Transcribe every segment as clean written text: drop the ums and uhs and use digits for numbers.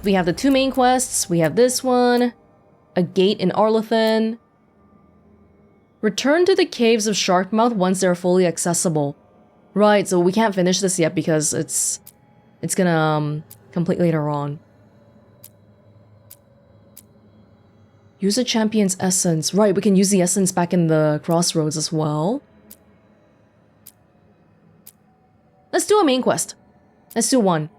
We have the 2 main quests. We have this one. A gate in Arlathan. Return to the caves of Sharkmouth once they're fully accessible. Right, so we can't finish this yet because it's gonna complete later on. Use a champion's essence. Right, we can use the essence back in the crossroads as well. Let's do a main quest. Let's do one.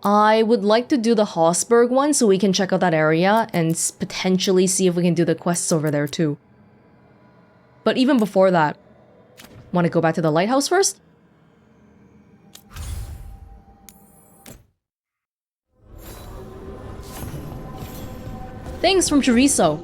I would like to do the Haussberg one so we can check out that area and potentially see if we can do the quests over there too. But even before that, want to go back to the lighthouse first? Thanks from Chorizo.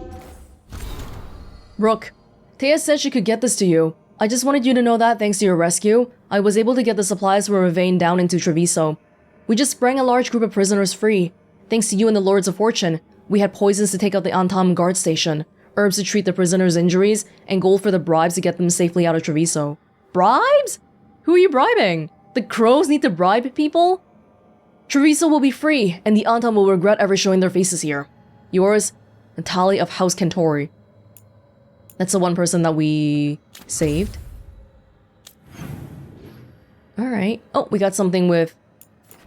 Rook, Thea said she could get this to you. I just wanted you to know that thanks to your rescue, I was able to get the supplies from Ravane down into Treviso. We just sprang a large group of prisoners free. Thanks to you and the Lords of Fortune, we had poisons to take out the Antam guard station, herbs to treat the prisoners' injuries, and gold for the bribes to get them safely out of Treviso. Bribes? Who are you bribing? The crows need to bribe people? Treviso will be free, and the Antam will regret ever showing their faces here. Yours, Natalie of House Cantori. That's the one person that we saved. Alright. Oh, we got something with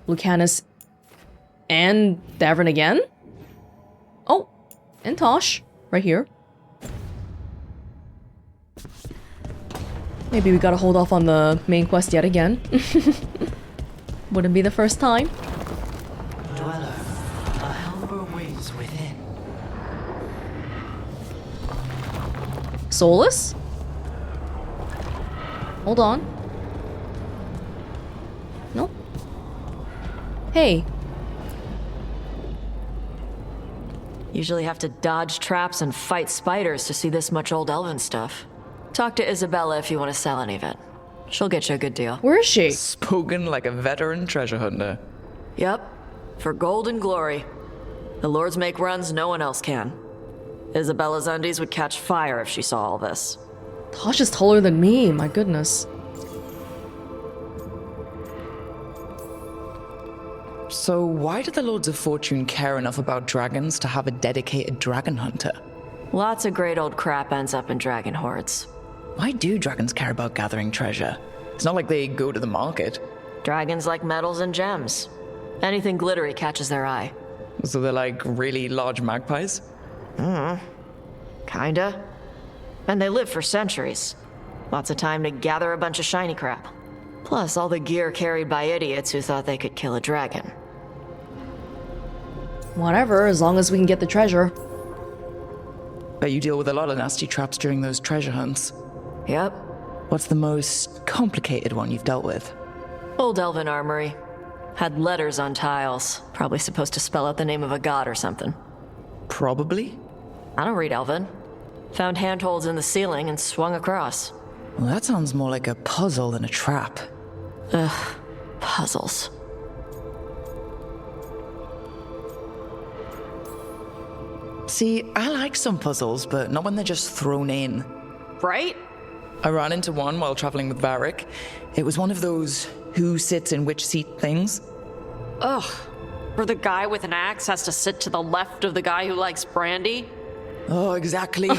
Lucanus and Davern again? Oh, and Tosh, right here. Maybe we gotta hold off on the main quest yet again. Wouldn't be the first time. Dweller, a helper waits within. Solus? Hold on. Nope. Hey. Usually have to dodge traps and fight spiders to see this much old elven stuff. Talk to Isabella if you want to sell any of it. She'll get you a good deal. Where is she? Spoken like a veteran treasure hunter. Yep. For gold and glory. The lords make runs no one else can. Isabella's undies would catch fire if she saw all this. Tosh is taller than me, my goodness. So why do the Lords of Fortune care enough about dragons to have a dedicated dragon hunter? Lots of great old crap ends up in dragon hordes. Why do dragons care about gathering treasure? It's not like they go to the market. Dragons like metals and gems. Anything glittery catches their eye. So they're like really large magpies? Kinda. And they live for centuries. Lots of time to gather a bunch of shiny crap. Plus all the gear carried by idiots who thought they could kill a dragon. Whatever, as long as we can get the treasure. Bet you deal with a lot of nasty traps during those treasure hunts. Yep. What's the most complicated one you've dealt with? Old elven armory. Had letters on tiles. Probably supposed to spell out the name of a god or something. Probably? I don't read elven. Found handholds in the ceiling and swung across. Well, that sounds more like a puzzle than a trap. Ugh. Puzzles. See, I like some puzzles, but not when they're just thrown in. Right? I ran into one while traveling with Varric. It was one of those who sits in which seat things. Ugh. Where the guy with an axe has to sit to the left of the guy who likes brandy? Oh, exactly.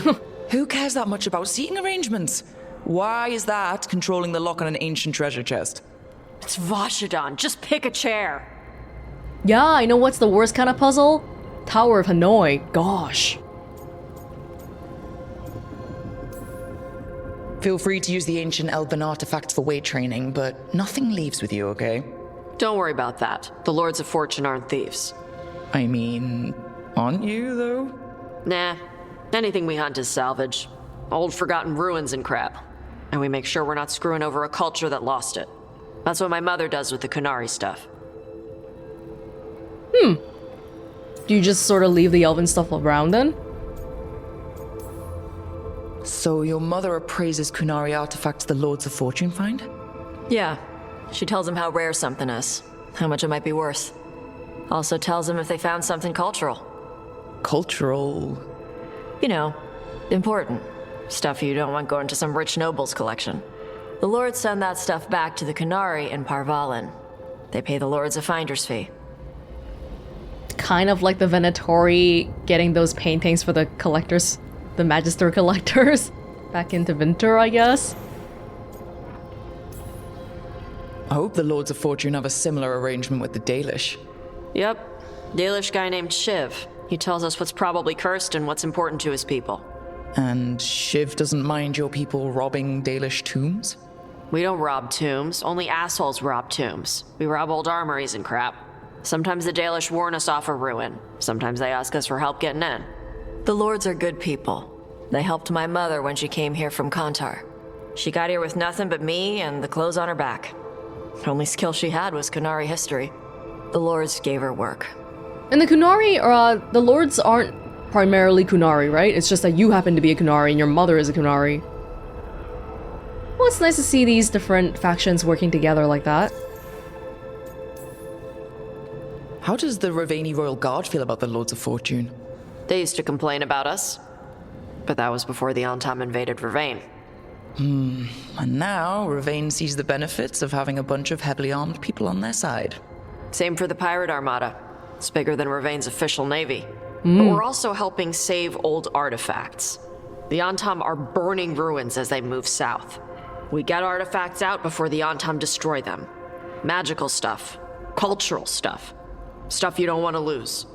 Who cares that much about seating arrangements? Why is that controlling the lock on an ancient treasure chest? It's Vashidon. Just pick a chair. Yeah, I know what's the worst kind of puzzle? Tower of Hanoi, gosh. Feel free to use the ancient elven artifacts for weight training, but nothing leaves with you, okay? Don't worry about that. The Lords of Fortune aren't thieves. I mean, aren't you, though? Nah. Anything we hunt is salvage. Old forgotten ruins and crap. And we make sure we're not screwing over a culture that lost it. That's what my mother does with the Kunari stuff. Do you just sort of leave the elven stuff around then? So your mother appraises Kunari artifacts the Lords of Fortune find? Yeah. She tells them how rare something is. How much it might be worth. Also tells them if they found something cultural. Cultural? You know, important. Stuff you don't want going to some rich noble's collection. The lords send that stuff back to the Kunari in Parvalin. They pay the lords a finder's fee. kind of like the Venatori getting those paintings for the collectors, the Magister collectors, back into Winter, I guess. I hope the Lords of Fortune have a similar arrangement with the Dalish. Yep. Dalish guy named Shiv. He tells us what's probably cursed and what's important to his people. And Shiv doesn't mind your people robbing Dalish tombs? We don't rob tombs. Only assholes rob tombs. We rob old armories and crap. Sometimes the Dalish warn us off a ruin. Sometimes they ask us for help getting in. The Lords are good people. They helped my mother when she came here from Kantar. She got here with nothing but me and the clothes on her back. The only skill she had was Kunari history. The Lords gave her work. And the Kunari, the Lords aren't primarily Kunari, right? It's just that you happen to be a Kunari and your mother is a Kunari. Well, it's nice to see these different factions working together like that. How does the Ravani Royal Guard feel about the Lords of Fortune? They used to complain about us. But that was before the Antam invaded Ravane. And now, Ravane sees the benefits of having a bunch of heavily armed people on their side. Same for the Pirate Armada. It's bigger than Ravane's official navy. But we're also helping save old artifacts. The Antam are burning ruins as they move south. We get artifacts out before the Antam destroy them. Magical stuff. Cultural stuff. Stuff you don't want to lose.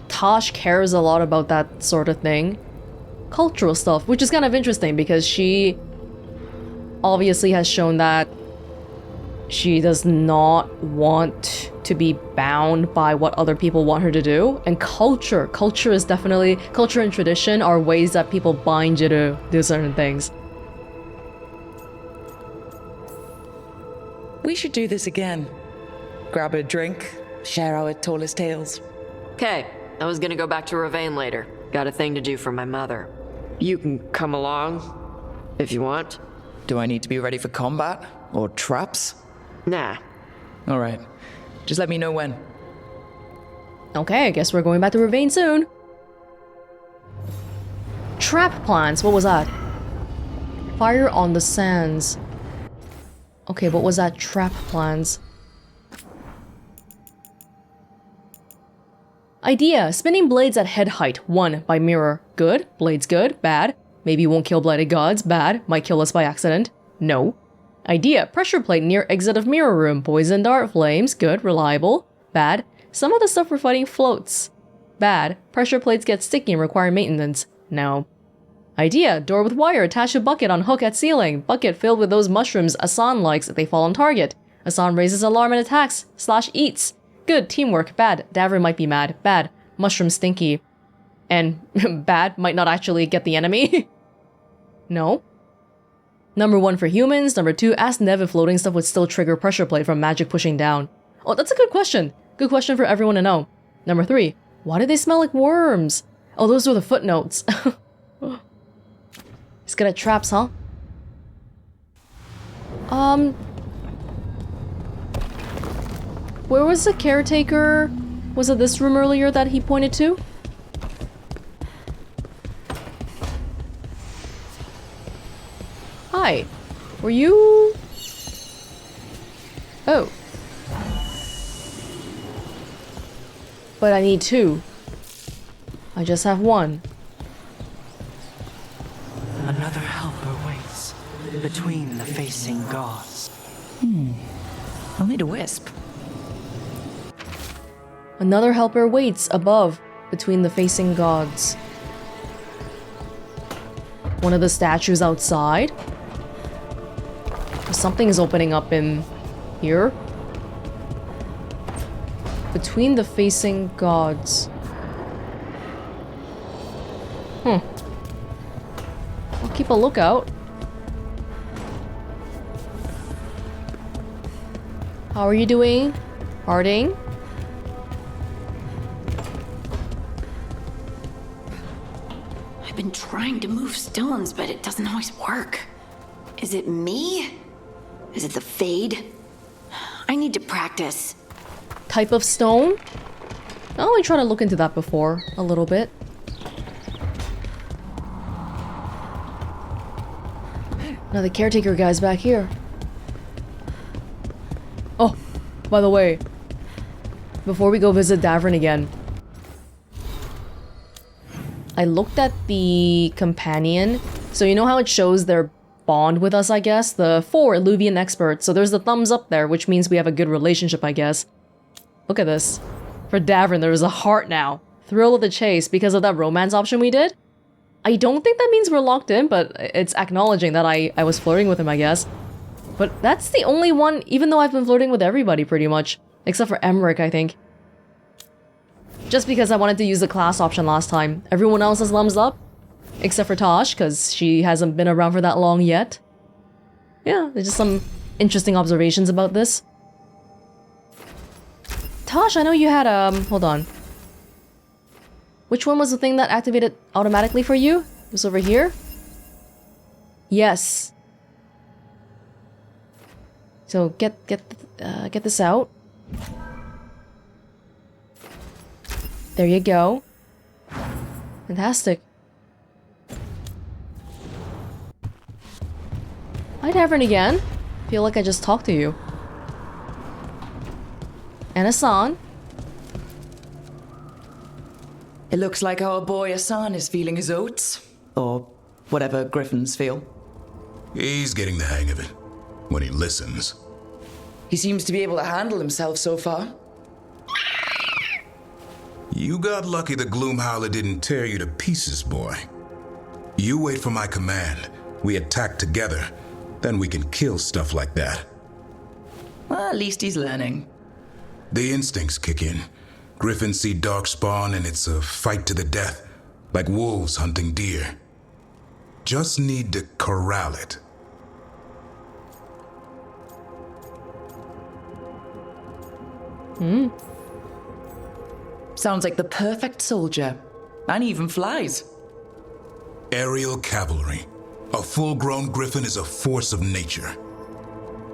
Tosh cares a lot about that sort of thing. Cultural stuff, which is kind of interesting because she obviously has shown that she does not want to be bound by what other people want her to do. And culture is definitely, culture and tradition are ways that people bind you to do certain things. We should do this again. Grab a drink, share our tallest tales. Okay, I was gonna go back to Ravane later. Got a thing to do for my mother. You can come along, if you want. Do I need to be ready for combat? Or traps? Nah. Alright. Just let me know when. Okay, I guess we're going back to Ravane soon. Trap plants, what was that? Fire on the sands. Okay, what was that? Trap plants. Idea, spinning blades at head height, 1 by mirror. Good, blades good, bad. Maybe won't kill blighted gods, bad. Might kill us by accident, no. Idea, pressure plate near exit of mirror room, poison dart, flames, good, reliable, bad. Some of the stuff we're fighting floats, bad. Pressure plates get sticky and require maintenance, no. Idea, door with wire, attach a bucket on hook at ceiling, bucket filled with those mushrooms Asan likes if they fall on target. Asan raises alarm and attacks, / eats. Good, teamwork, bad. Davra might be mad, bad. Mushroom stinky. And bad, might not actually get the enemy. No. Number 1 for humans. Number 2, ask Nev if floating stuff would still trigger pressure plate from magic pushing down. Oh, that's a good question. Good question for everyone to know. Number 3, why do they smell like worms? Oh, those were the footnotes. He's good at traps, huh? Where was the caretaker? Was it this room earlier that he pointed to? Hi. Were you... Oh. But I need 2. I just have 1. Another helper waits between the facing gods. I'll need a wisp. Another helper waits above, between the facing gods. One of the statues outside? Something is opening up in here. Between the facing gods. I'll keep a lookout. How are you doing, Harding? I've been trying to move stones, but it doesn't always work. Is it me? Is it the fade? I need to practice. Type of stone? I only tried to look into that before, a little bit. Now the caretaker guy's back here. Oh, by the way, before we go visit Davern again. I looked at the companion. So you know how it shows their bond with us, I guess? The 4 Illuvian experts. So there's the thumbs up there, which means we have a good relationship, I guess. Look at this. For Davern, there is a heart now. Thrill of the chase because of that romance option we did. I don't think that means we're locked in, but it's acknowledging that I was flirting with him, I guess. But that's the only one, even though I've been flirting with everybody pretty much. Except for Emmerich, I think. Just because I wanted to use the class option last time. Everyone else has thumbs up. Except for Tosh, because she hasn't been around for that long yet. Yeah, there's just some interesting observations about this. Tosh, I know you had, hold on. Which one was the thing that activated automatically for you? It was over here? Yes. So get this out. There you go. Fantastic. Hi, Davern again. Feel like I just talked to you. And Hassan. It looks like our boy Hassan is feeling his oats. Or whatever griffins feel. He's getting the hang of it. When he listens. He seems to be able to handle himself so far. You got lucky the Gloomhowler didn't tear you to pieces, boy. You wait for my command. We attack together. Then we can kill stuff like that. Well, at least he's learning. The instincts kick in. Griffins see darkspawn and it's a fight to the death. Like wolves hunting deer. Just need to corral it. Sounds like the perfect soldier. And he even flies. Aerial cavalry. A full-grown griffin is a force of nature.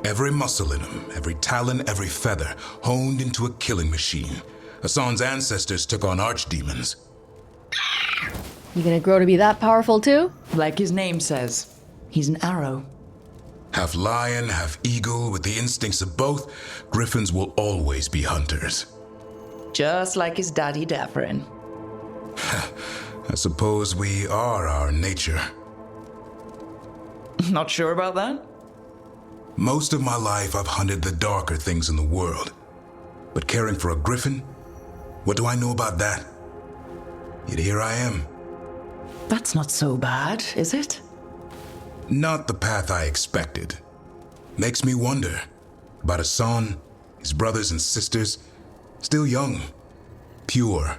Every muscle in him, every talon, every feather, honed into a killing machine. Hassan's ancestors took on archdemons. You gonna grow to be that powerful too? Like his name says, he's an arrow. Half lion, half eagle, with the instincts of both, griffins will always be hunters. Just like his daddy Davern. I suppose we are our nature. Not sure about that? Most of my life I've hunted the darker things in the world. But caring for a griffin? What do I know about that? Yet here I am. That's not so bad, is it? Not the path I expected. Makes me wonder about Hassan, his brothers and sisters, still young, pure.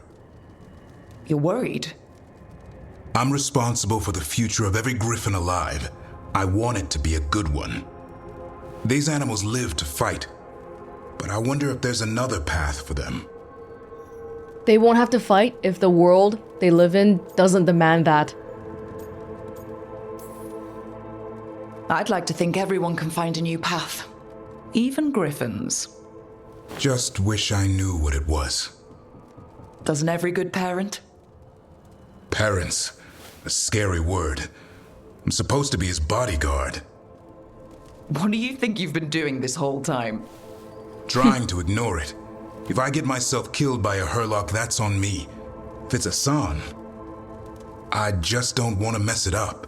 You're worried? I'm responsible for the future of every griffin alive. I want it to be a good one. These animals live to fight, but I wonder if there's another path for them. They won't have to fight if the world they live in doesn't demand that. I'd like to think everyone can find a new path. Even griffins. Just wish I knew what it was. Doesn't every good parent? Parents, a scary word. I'm supposed to be his bodyguard. What do you think you've been doing this whole time? Trying to ignore it. If I get myself killed by a Hurlock, that's on me. If it's Hassan, I just don't want to mess it up.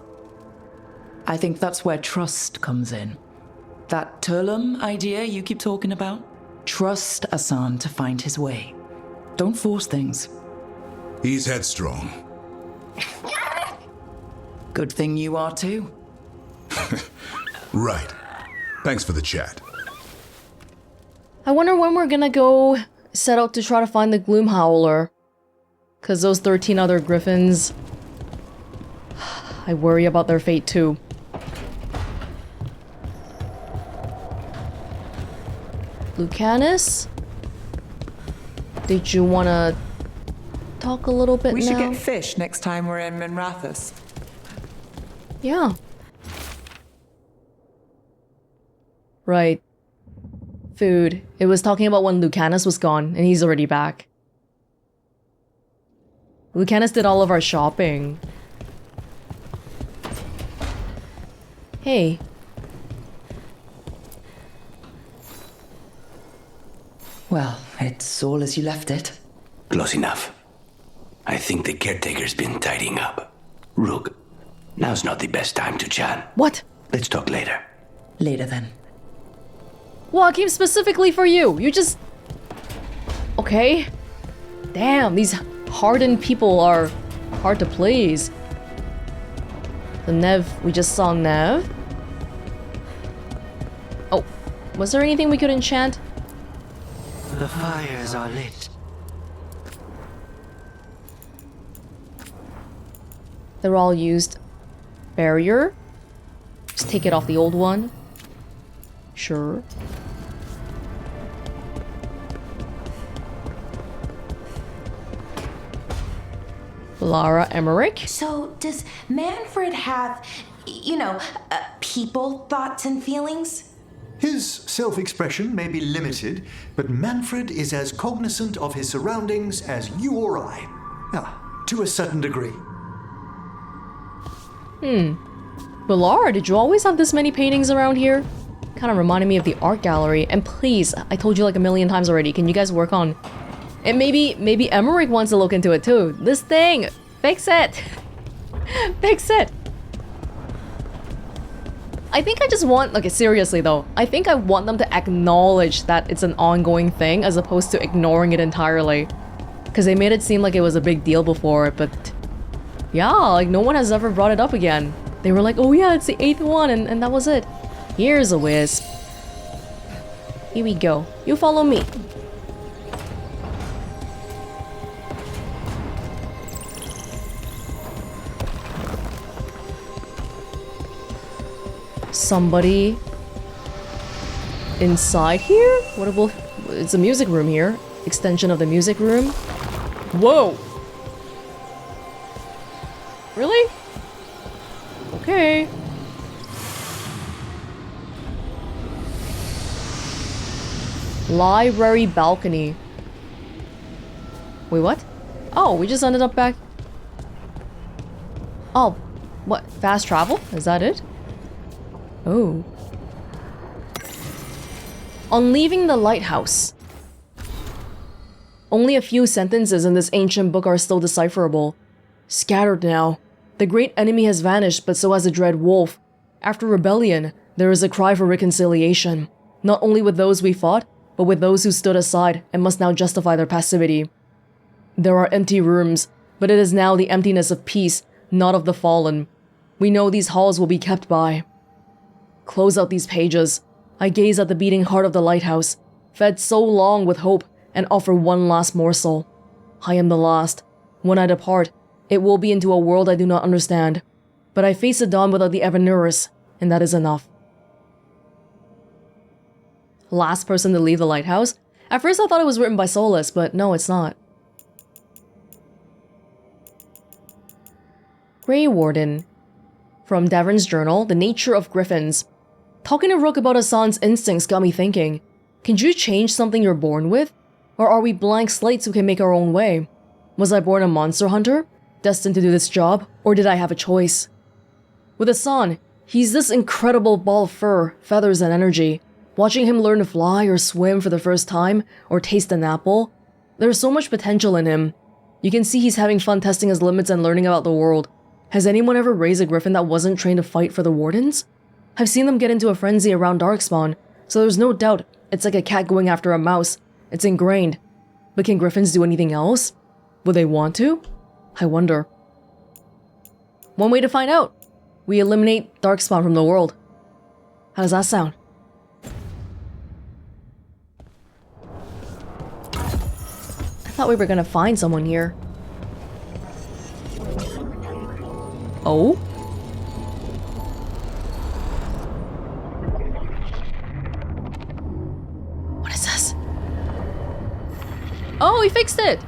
I think that's where trust comes in. That Turlum idea you keep talking about? Trust Hassan to find his way. Don't force things. He's headstrong. Good thing you are too. Right. Thanks for the chat. I wonder when we're gonna go set out to try to find the Gloomhowler. Cause those 13 other griffins... I worry about their fate too. Lucanus? Did you wanna talk a little bit We now? should get fish next time we're in Minrathous. Yeah. Right. Food. It was talking about when Lucanus was gone, and he's already back. Lucanus did all of our shopping. Hey. Well, it's all as you left it. Close enough. I think the caretaker's been tidying up. Rook, now's not the best time to chat. What? Let's talk later. Later then. Well, I came specifically for you. You just... Okay. Damn, these hardened people are hard to please. The Nev, we just saw Nev. Oh, was there anything we could enchant? The fires are lit. They're all used. Barrier. Just take it off the old one. Sure. Lara Emmerich. So, does Manfred have, people, thoughts, and feelings? His self-expression may be limited, but Manfred is as cognizant of his surroundings as you or I. To a certain degree. But Lara, did you always have this many paintings around here? Kind of reminded me of the art gallery. And please, I told you like a million times already, can you guys work on... And maybe Emmerich wants to look into it too. This thing! Fix it! Fix it! I think I just want... Okay, seriously though. I think I want them to acknowledge that it's an ongoing thing as opposed to ignoring it entirely. Because they made it seem like it was a big deal before, but... Yeah, like no one has ever brought it up again. They were like, oh yeah, it's the 8th one, and that was it. Here's a whiz. Here we go. You follow me. Somebody inside here? What will... It's a music room here. Extension of the music room. Whoa! Really? Okay. Library balcony. Wait, what? Oh, we just ended up back... Oh, what? Fast travel? Is that it? Oh. On leaving the lighthouse. Only a few sentences in this ancient book are still decipherable. Scattered now. The great enemy has vanished, but so has the dread wolf. After rebellion, there is a cry for reconciliation. Not only with those we fought, but with those who stood aside and must now justify their passivity. There are empty rooms, but it is now the emptiness of peace, not of the fallen. We know these halls will be kept by. Close out these pages. I gaze at the beating heart of the lighthouse, fed so long with hope, and offer one last morsel. I am the last. When I depart, it will be into a world I do not understand. But I face the dawn without the Evanuris, and that is enough. Last person to leave the lighthouse? At first I thought it was written by Solus, but no, it's not. Grey Warden. From Davern's journal, The Nature of Griffins. Talking to Rook about Hassan's instincts got me thinking. Can you change something you're born with? Or are we blank slates who can make our own way? Was I born a monster hunter, destined to do this job, or did I have a choice? With Hassan, he's this incredible ball of fur, feathers, and energy. Watching him learn to fly or swim for the first time, or taste an apple, there's so much potential in him. You can see he's having fun testing his limits and learning about the world. Has anyone ever raised a griffin that wasn't trained to fight for the Wardens? I've seen them get into a frenzy around Darkspawn, so there's no doubt it's like a cat going after a mouse. It's ingrained. But can griffins do anything else? Would they want to? I wonder. One way to find out. We eliminate Darkspawn from the world. How does that sound? I thought we were gonna find someone here. Oh? What is this? Oh, he fixed it!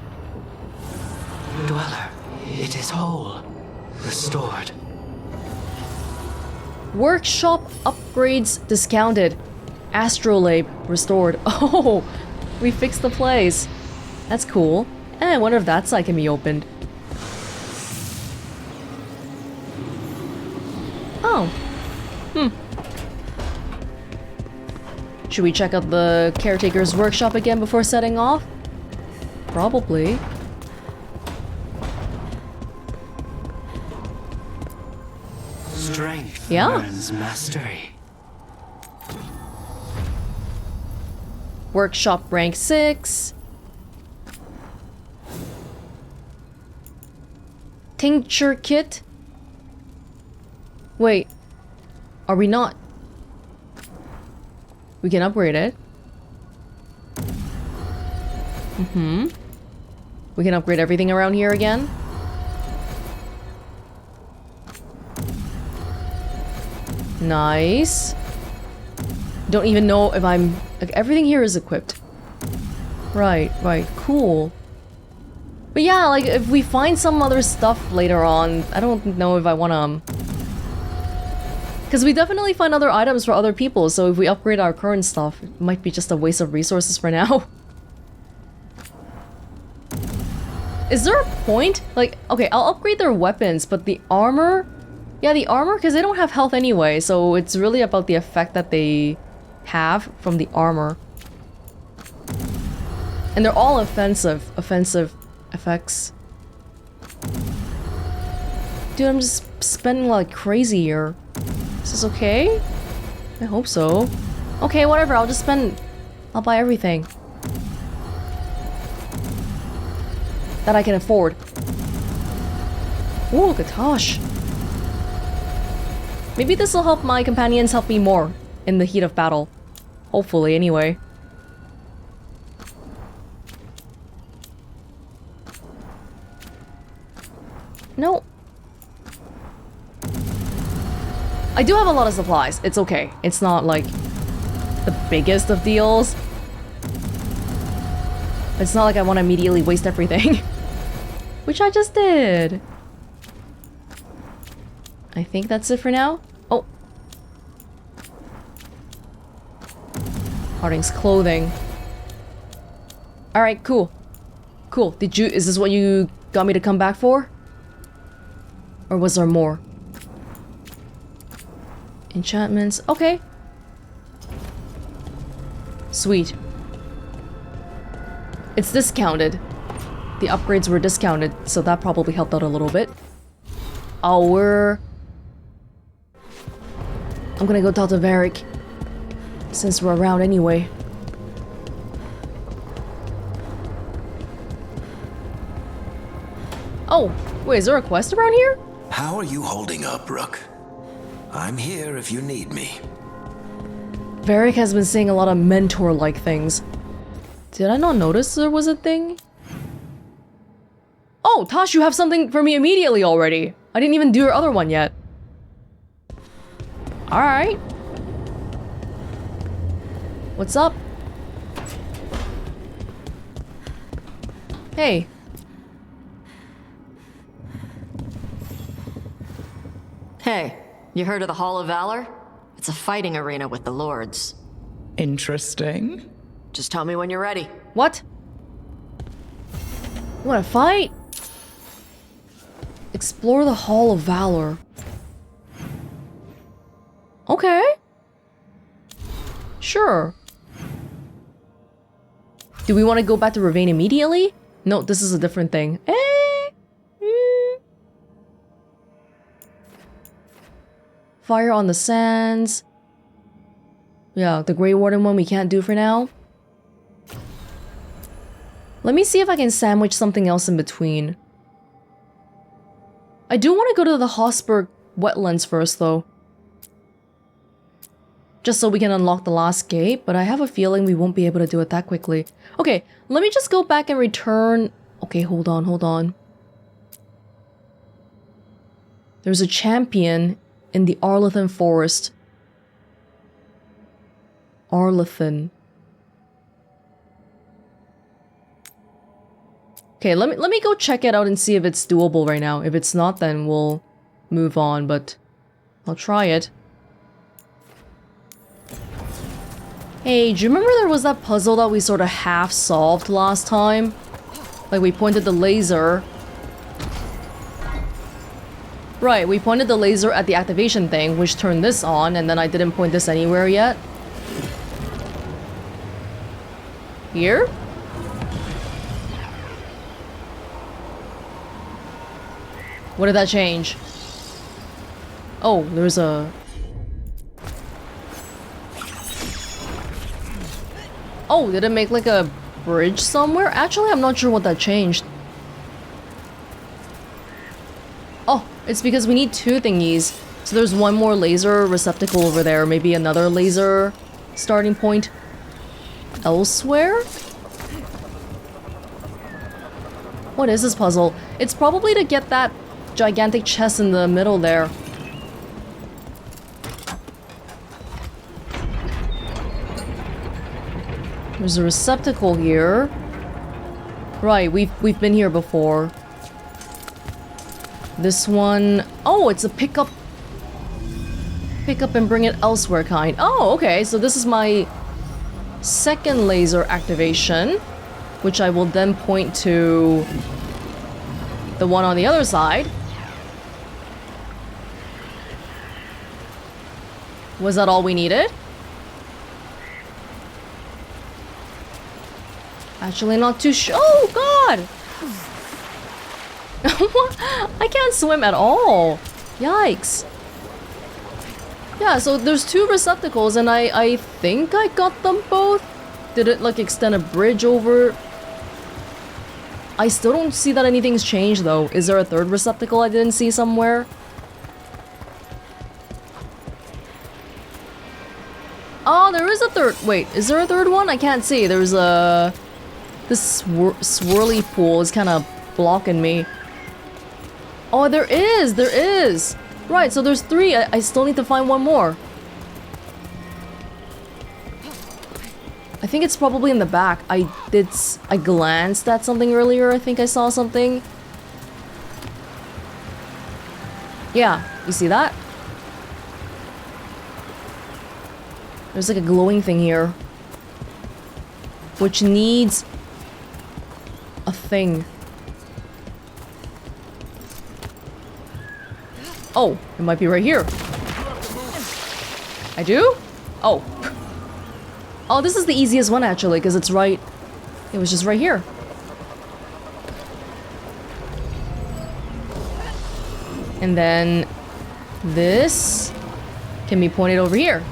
Dweller, it is whole. Restored. Workshop upgrades discounted. Astrolabe restored. Oh, we fixed the place. That's cool. I wonder if that side can be opened. Oh. Should we check out the caretaker's workshop again before setting off? Probably. Strength Yeah. earns mastery. Workshop rank 6. Tincture kit. Wait. Are we not? We can upgrade it. We can upgrade everything around here again. Nice. Don't even know if I'm... Like, everything here is equipped. Right, cool. But yeah, like, if we find some other stuff later on, I don't know if I wanna... Because we definitely find other items for other people, so if we upgrade our current stuff, it might be just a waste of resources for now. Is there a point? Like, okay, I'll upgrade their weapons, but the armor... Yeah, the armor, because they don't have health anyway, so it's really about the effect that they have from the armor. And they're all offensive effects. Dude, I'm just spending like crazy here. Is this okay? I hope so. Okay, whatever, I'll just spend... I'll buy everything that I can afford. Ooh, Gatosh. Maybe this will help my companions help me more in the heat of battle. Hopefully, anyway. No. I do have a lot of supplies. It's okay. It's not like the biggest of deals. It's not like I want to immediately waste everything. Which I just did. I think that's it for now. Oh. Hauntings clothing. Alright, cool. Cool. Is this what you got me to come back for? Or was there more? Enchantments. Okay. Sweet. It's discounted. The upgrades were discounted, so that probably helped out a little bit. I'm gonna go talk to Varric, since we're around anyway. Oh, wait, is there a quest around here? How are you holding up, Rook? I'm here if you need me. Varric has been saying a lot of mentor-like things. Did I not notice there was a thing? Oh, Tosh, you have something for me immediately already. I didn't even do your other one yet. Alright. What's up? Hey. Hey, you heard of the Hall of Valor? It's a fighting arena with the lords. Interesting. Just tell me when you're ready. What? You wanna fight? Explore the Hall of Valor. Okay. Sure. Do we want to go back to Ravane immediately? No, this is a different thing. Fire on the sands. Yeah, the Grey Warden one we can't do for now. Let me see if I can sandwich something else in between. I do want to go to the Hosberg wetlands first, though. Just so we can unlock the last gate, but I have a feeling we won't be able to do it that quickly. Okay, let me just go back and return... Okay, hold on. There's a champion in the Arlathan forest. Arlathan. Okay, let me go check it out and see if it's doable right now. If it's not, then we'll move on, but I'll try it. Hey, do you remember there was that puzzle that we sort of half solved last time? Like, we pointed the laser... Right, we pointed the laser at the activation thing, which turned this on, and then I didn't point this anywhere yet. Here? What did that change? Oh, there's a... Oh, did it make like a bridge somewhere? Actually, I'm not sure what that changed. Oh, it's because we need 2 thingies. So there's one more laser receptacle over there. Maybe another laser starting point elsewhere? What is this puzzle? It's probably to get that gigantic chest in the middle there. There's a receptacle here. Right, we've been here before. This one... Oh, it's a pick up and bring it elsewhere kind. Oh, okay, so this is my second laser activation, which I will then point to the one on the other side. Was that all we needed? Actually, not too sure. Oh, God! I can't swim at all. Yikes. Yeah, so there's 2 receptacles and I think I got them both. Did it like extend a bridge over? I still don't see that anything's changed though. Is there a 3rd receptacle I didn't see somewhere? Oh, there is a 3rd. Wait, is there a 3rd one? I can't see. There's a... This swirly pool is kind of blocking me. Oh, there is! There is! Right, so there's 3. I still need to find one more. I think it's probably in the back. I glanced at something earlier. I think I saw something. Yeah, you see that? There's like a glowing thing here. Which needs a thing. Oh, it might be right here. I do? Oh. Oh, this is the easiest one actually, because it's right... It was just right here. And then... This... can be pointed over here.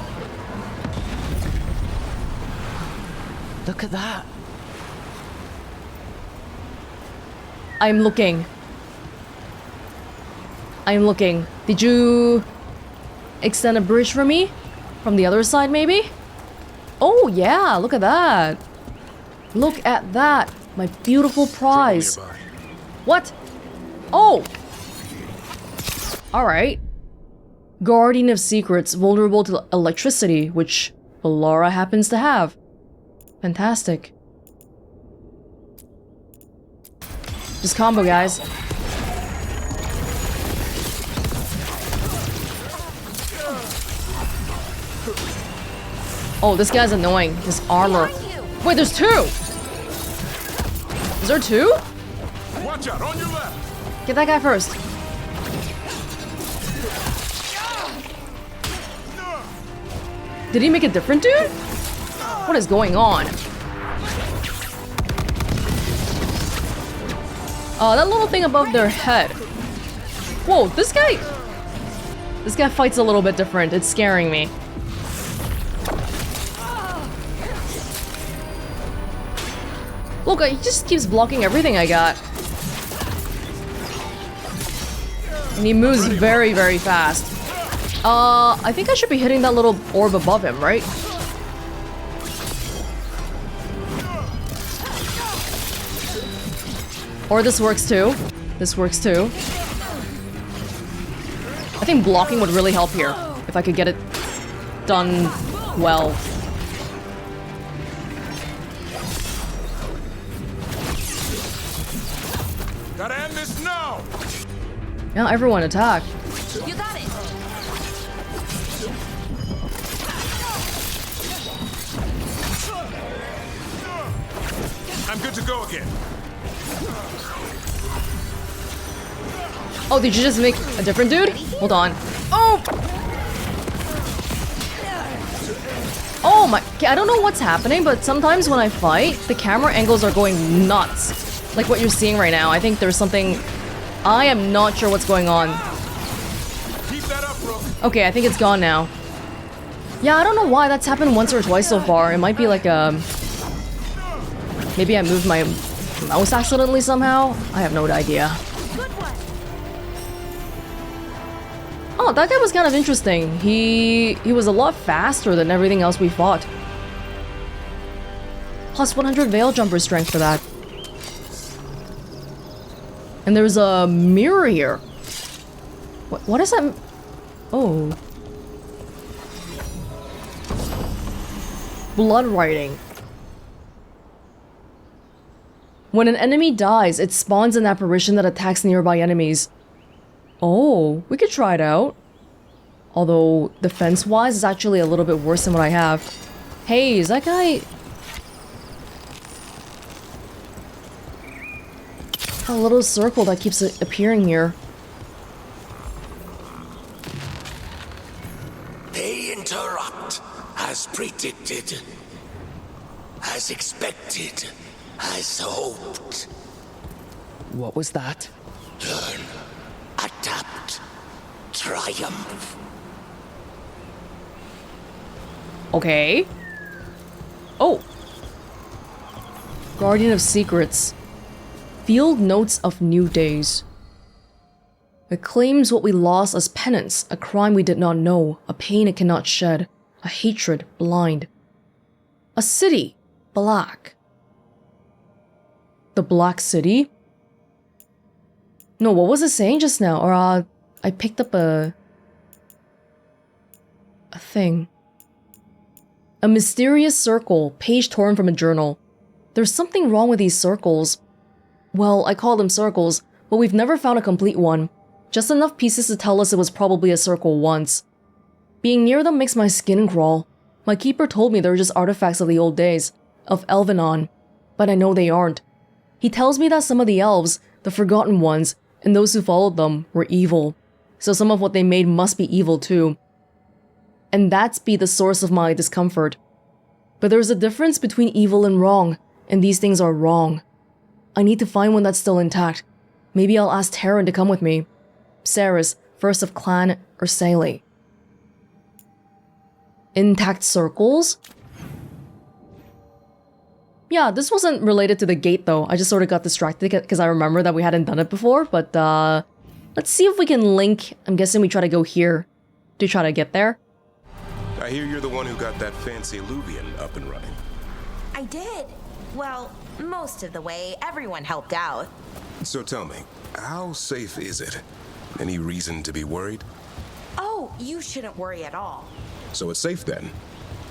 Look at that. I'm looking. I'm looking. Did you extend a bridge for me? From the other side, maybe? Oh, yeah, look at that. Look at that. My beautiful prize. What? Oh! Alright. Guardian of Secrets, vulnerable to electricity, which Valor happens to have. Fantastic. Just combo, guys. Oh, this guy's annoying. His armor. Wait, there's 2! Is there 2? Watch out, on your left! Get that guy first. Did he make a different dude? What is going on? That little thing above their head. Whoa, this guy fights a little bit different. It's scaring me. Look, he just keeps blocking everything I got. And he moves very, very fast. I think I should be hitting that little orb above him, right? Or this works too. This works too. I think blocking would really help here, if I could get it done well. Gotta end this now! Now everyone attack. You got it. I'm good to go again. Oh, did you just make a different dude? Hold on. Oh! Oh my... I don't know what's happening, but sometimes when I fight, the camera angles are going nuts. Like what you're seeing right now. I think there's something... I am not sure what's going on. Keep that up, bro. Okay, I think it's gone now. Yeah, I don't know why that's happened once or twice so far. It might be like a... Maybe I moved my mouse accidentally somehow? I have no idea. Oh, that guy was kind of interesting. He was a lot faster than everything else we fought. Plus 100 Veil Jumper strength for that. And there's a mirror here. What is that? Oh. Blood writing. When an enemy dies, it spawns an apparition that attacks nearby enemies. Oh, we could try it out. Although, defense-wise, it's actually a little bit worse than what I have. Hey, is that guy... A little circle that keeps appearing here. They interrupt, as predicted, as expected, as hoped. What was that? Learn, adapt, triumph. Okay. Oh. Guardian of Secrets. Field Notes of New Days. It claims what we lost as penance, a crime we did not know, a pain it cannot shed, a hatred blind. A city, black. The Black City? No, what was it saying just now? Or, I picked up a thing. A mysterious circle, page torn from a journal. There's something wrong with these circles. Well, I call them circles, but we've never found a complete one. Just enough pieces to tell us it was probably a circle once. Being near them makes my skin crawl. My keeper told me they were just artifacts of the old days, of Elvenon, but I know they aren't. He tells me that some of the elves, the forgotten ones, and those who followed them, were evil. So some of what they made must be evil too. And that's be the source of my discomfort. But there's a difference between evil and wrong, and these things are wrong. I need to find one that's still intact. Maybe I'll ask Terran to come with me. Ceres, first of clan, or Saley. Intact circles? Yeah, this wasn't related to the gate though. I just sort of got distracted because I remember that we hadn't done it before, but let's see if we can link. I'm guessing we try to go here to try to get there. I hear you're the one who got that fancy Luvian up and running. I did. Well, most of the way. Everyone helped out. So tell me, how safe is it? Any reason to be worried? Oh, you shouldn't worry at all. So it's safe then?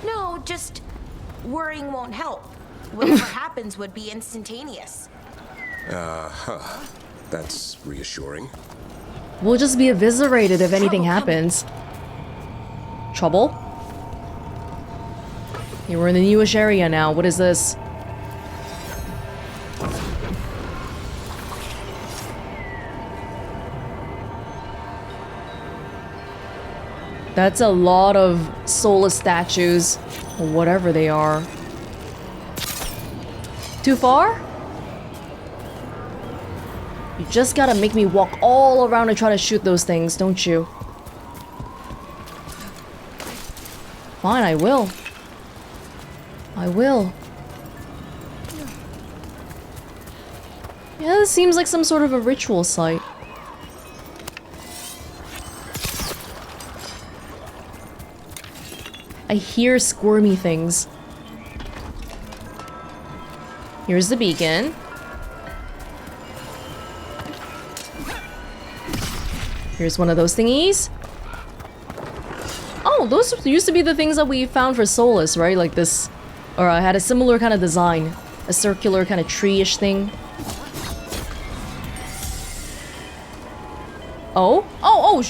No, just worrying won't help. Whatever happens would be instantaneous. That's reassuring. We'll just be eviscerated if anything happens. Trouble? Yeah, we're in the newish area now. What is this? That's a lot of soulless statues, or whatever they are. Too far? You just gotta make me walk all around and try to shoot those things, don't you? Fine, I will. I will. Yeah, this seems like some sort of a ritual site. I hear squirmy things. Here's the beacon. Here's one of those thingies. Oh, those used to be the things that we found for Solus, right? Like this, or I had a similar kind of design. A circular kind of tree-ish thing. Oh? Oh,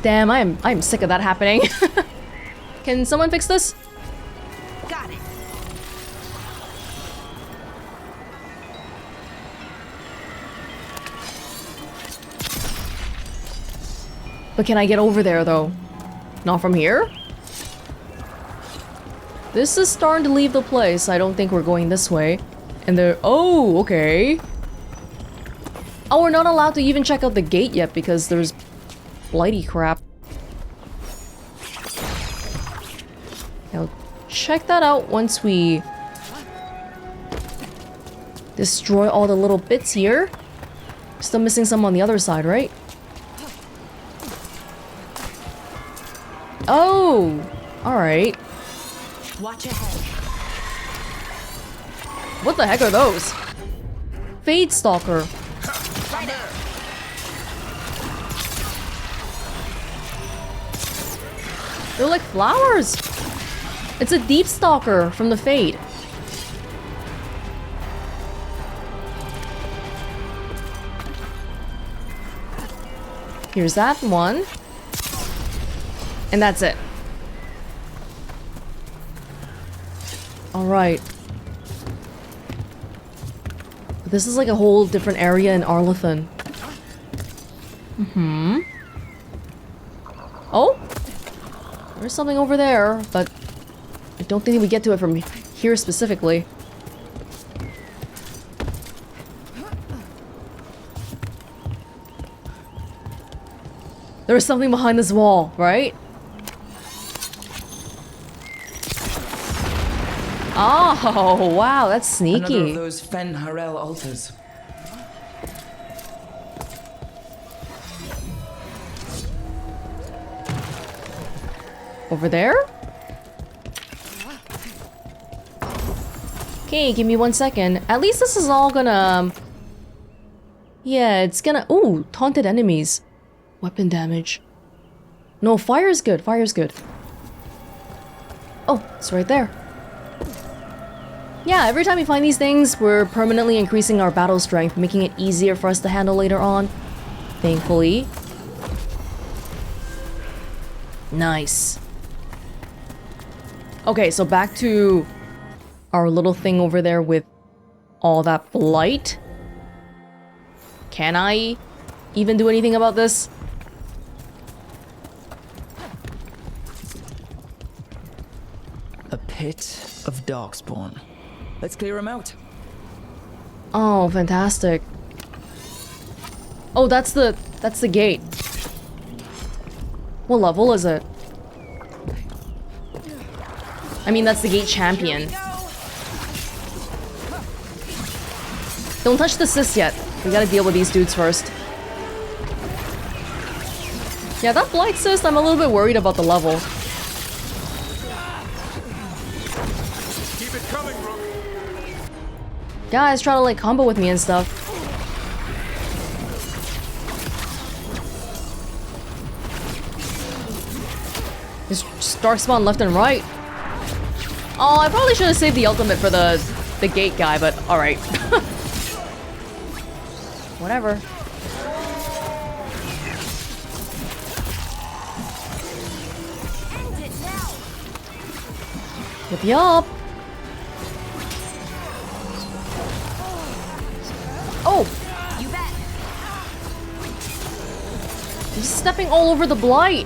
damn, I'm sick of that happening. Can someone fix this? Got it. But can I get over there though? Not from here? This is starting to leave the place. I don't think we're going this way. And there... Oh, okay. Oh, we're not allowed to even check out the gate yet because there's blighty crap. Now, check that out once we destroy all the little bits here. Still missing some on the other side, right? Oh! Alright. Watch ahead. What the heck are those? Fade Stalker. Right there. They're like flowers. It's a Deep Stalker from the Fade. Here's that one. And that's it. Alright. This is like a whole different area in Arlathan. Mm-hmm. Oh! There's something over there, but I don't think we get to it from here specifically. There's something behind this wall, right? Oh, wow, that's sneaky. Another of those Fen Harel altars. Over there? Okay, give me 1 second. At least this is all gonna... Yeah, it's gonna... Ooh, taunted enemies. Weapon damage. No, fire's good, fire's good. Oh, it's right there. Yeah, every time we find these things, we're permanently increasing our battle strength, making it easier for us to handle later on. Thankfully. Nice. Okay, so back to our little thing over there with all that blight. Can I even do anything about this? A pit of darkspawn. Let's clear him out. Oh, fantastic. Oh, that's the gate. What level is it? I mean, that's the gate champion. Don't touch the sis yet. We gotta deal with these dudes first. Yeah, that Blight sis, I'm a little bit worried about the level. Keep it coming, Rook. Guys try to like combo with me and stuff. Just darkspawn left and right. Oh, I probably should have saved the ultimate for the gate guy, but alright. Whatever. Yep, yup. Oh! You bet. He's stepping all over the Blight.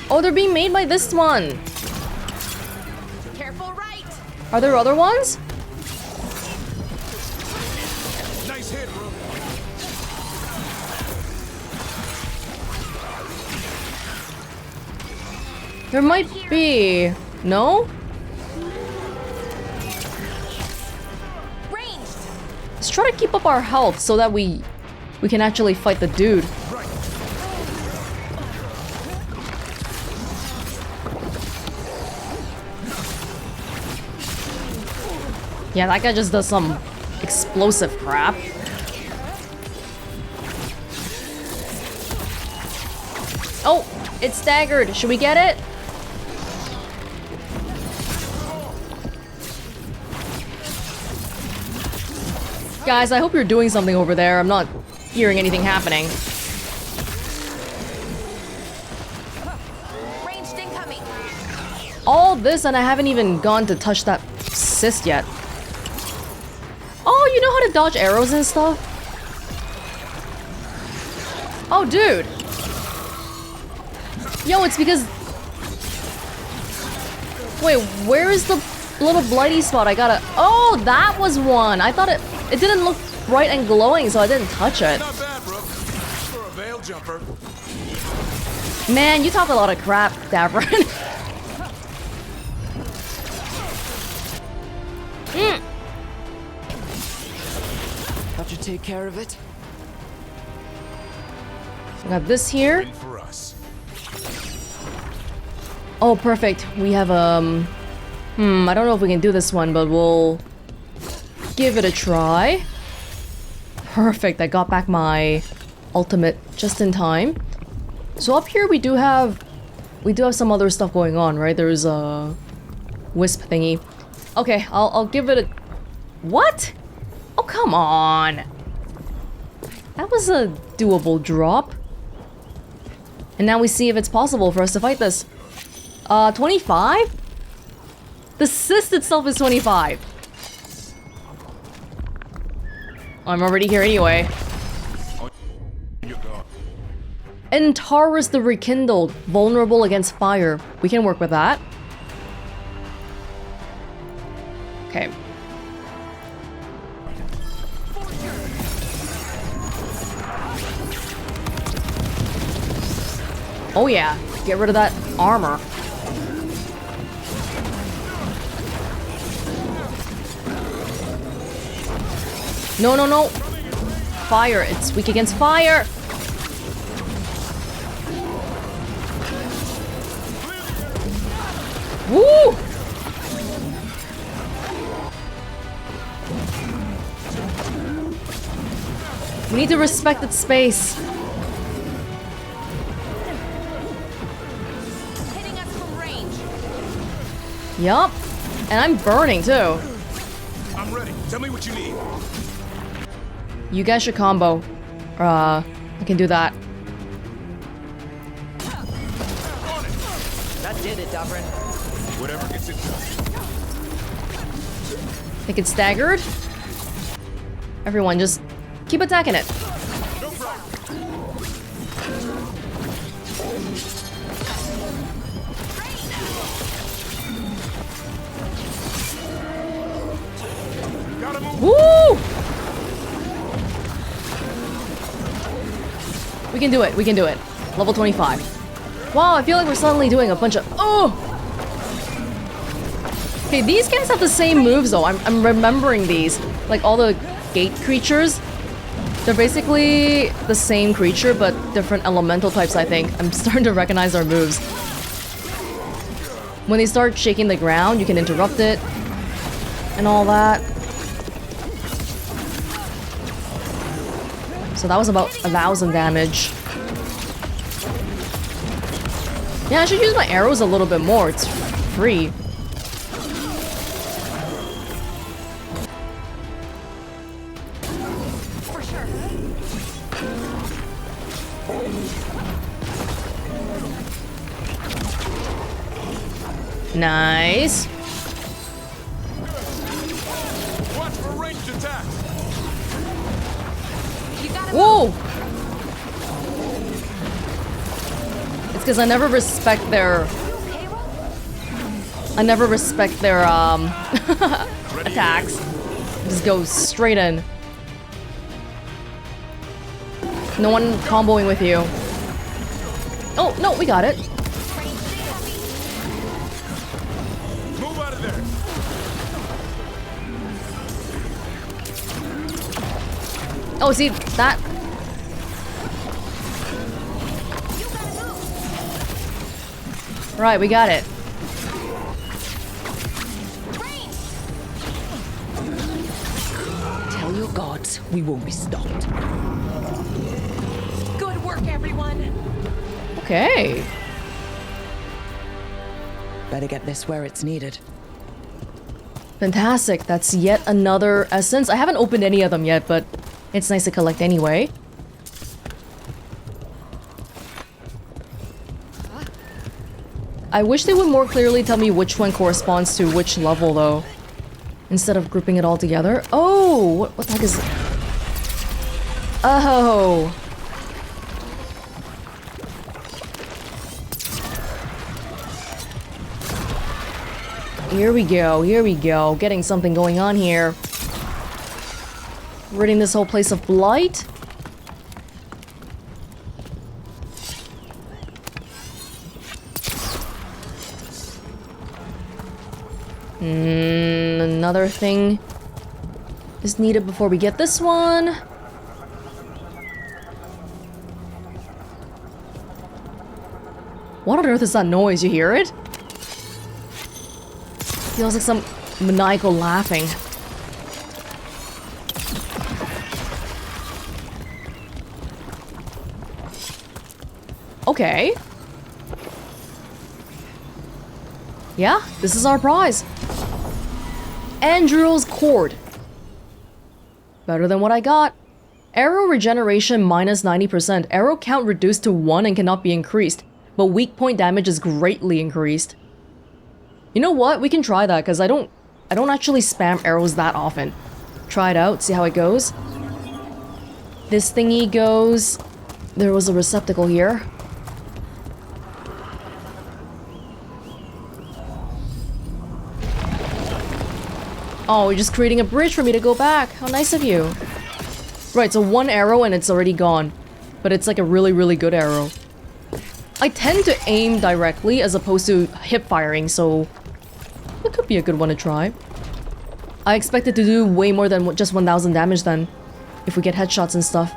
Oh, they're being made by this one. Careful right. Are there other ones? Nice hit, Rook. There might be. No? Ranged. Let's try to keep up our health so that we can actually fight the dude. Yeah, that guy just does some explosive crap. Oh, it's staggered. Should we get it? Guys, I hope you're doing something over there. I'm not hearing anything happening. Ranged incoming. All this and I haven't even gone to touch that cyst yet. Oh, you know how to dodge arrows and stuff? Oh, dude. Yo, it's because... Wait, where is the little blighty spot? I gotta... Oh, that was one! I thought it didn't look bright and glowing, so I didn't touch it. Not bad, bro. For a veil jumper. Man, you talk a lot of crap, Davron. That should take care of it. We got this here. Win for us. Oh, perfect. We have, I don't know if we can do this one, but we'll give it a try. Perfect. I got back my ultimate just in time. So up here we do have some other stuff going on, right? There's a wisp thingy. Okay, I'll give it a... What? Oh, come on. That was a doable drop. And now we see if it's possible for us to fight this. 25? The cyst itself is 25. I'm already here anyway. Antares the Rekindled, vulnerable against fire. We can work with that. Okay. Oh yeah, get rid of that armor. No, no, no. Fire, it's weak against fire. Woo! We need to respect its space. Hitting us from range. Yup. And I'm burning too. I'm ready. Tell me what you need. You guys should combo. I can do that. That did it, Davron. Whatever gets it done. I think it's staggered. Everyone, just keep attacking it. No problem. Gotta move. Woo! We can do it. We can do it. Level 25. Wow, I feel like we're suddenly doing a bunch of... Oh! Okay, these guys have the same moves though. I'm remembering these. Like all the gate creatures. They're basically the same creature, but different elemental types, I think. I'm starting to recognize our moves. When they start shaking the ground, you can interrupt it. And all that. So that was about 1,000 damage. Yeah, I should use my arrows a little bit more. It's free. For sure. Nice. Watch for ranged attacks. Whoa! It's because I never respect their... attacks. Just go straight in. No one comboing with you. Oh, no, we got it. Move out of there. Oh, see, that... Right, we got it. Tell your gods we won't be stopped. Good work, everyone. Okay. Better get this where it's needed. Fantastic. That's yet another essence. I haven't opened any of them yet, but it's nice to collect anyway. I wish they would more clearly tell me which one corresponds to which level, though. Instead of grouping it all together. Oh! What the heck is... Oh! Here we go, here we go. Getting something going on here. Ridding this whole place of blight. Another thing is needed before we get this one. What on earth is that noise? You hear it? Feels like some maniacal laughing. Okay. Yeah, this is our prize. Andrew's cord. Better than what I got. Arrow regeneration minus 90%. Arrow count reduced to 1 and cannot be increased. But weak point damage is greatly increased. You know what? We can try that because I don't actually spam arrows that often. Try it out, see how it goes. This thingy goes... There was a receptacle here. Oh, you're just creating a bridge for me to go back. How nice of you. Right, so one arrow and it's already gone. But it's like a really, really good arrow. I tend to aim directly as opposed to hip firing, so it could be a good one to try. I expect it to do way more than just 1000 damage then, if we get headshots and stuff.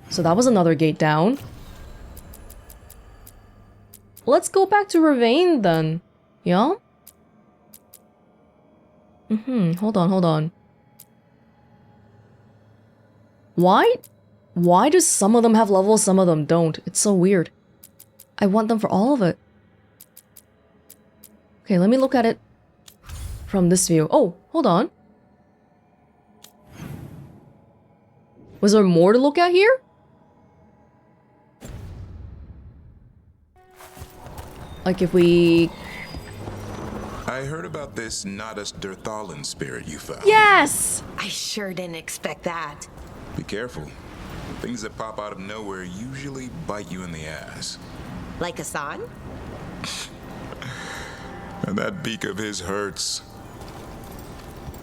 So that was another gate down. Let's go back to Ravane then. Yeah? Hold on. Why do some of them have levels, some of them don't? It's so weird. I want them for all of it. Okay, let me look at it from this view. Oh, hold on. Was there more to look at here? Like if we... I heard about this Nadas Derthalan spirit you found. Yes! I sure didn't expect that. Be careful. Things that pop out of nowhere usually bite you in the ass. Like Hassan? And that beak of his hurts.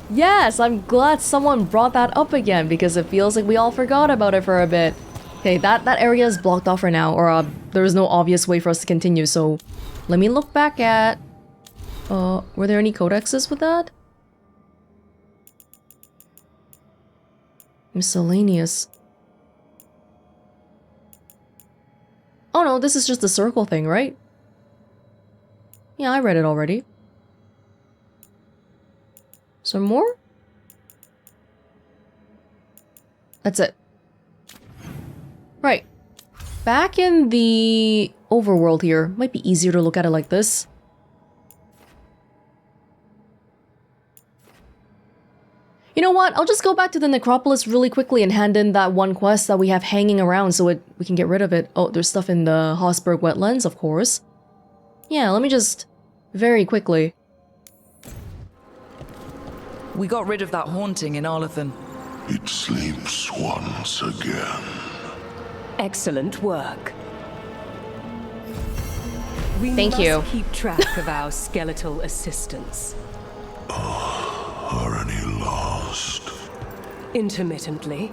Yes, I'm glad someone brought that up again because it feels like we all forgot about it for a bit. Okay, that area is blocked off for now, or there is no obvious way for us to continue, so let me look back at... were there any codexes with that? Miscellaneous. Oh no, this is just the circle thing, right? Yeah, I read it already. Some more? That's it. Right. Back in the overworld here. Might be easier to look at it like this. You know what? I'll just go back to the necropolis really quickly and hand in that one quest that we have hanging around so we can get rid of it. Oh, there's stuff in the Hosberg wetlands, of course. Yeah, let me just... very quickly. We got rid of that haunting in Arlathan. It sleeps once again. Excellent work. Thank you. We must keep track of our skeletal assistants. Are any lost? Intermittently.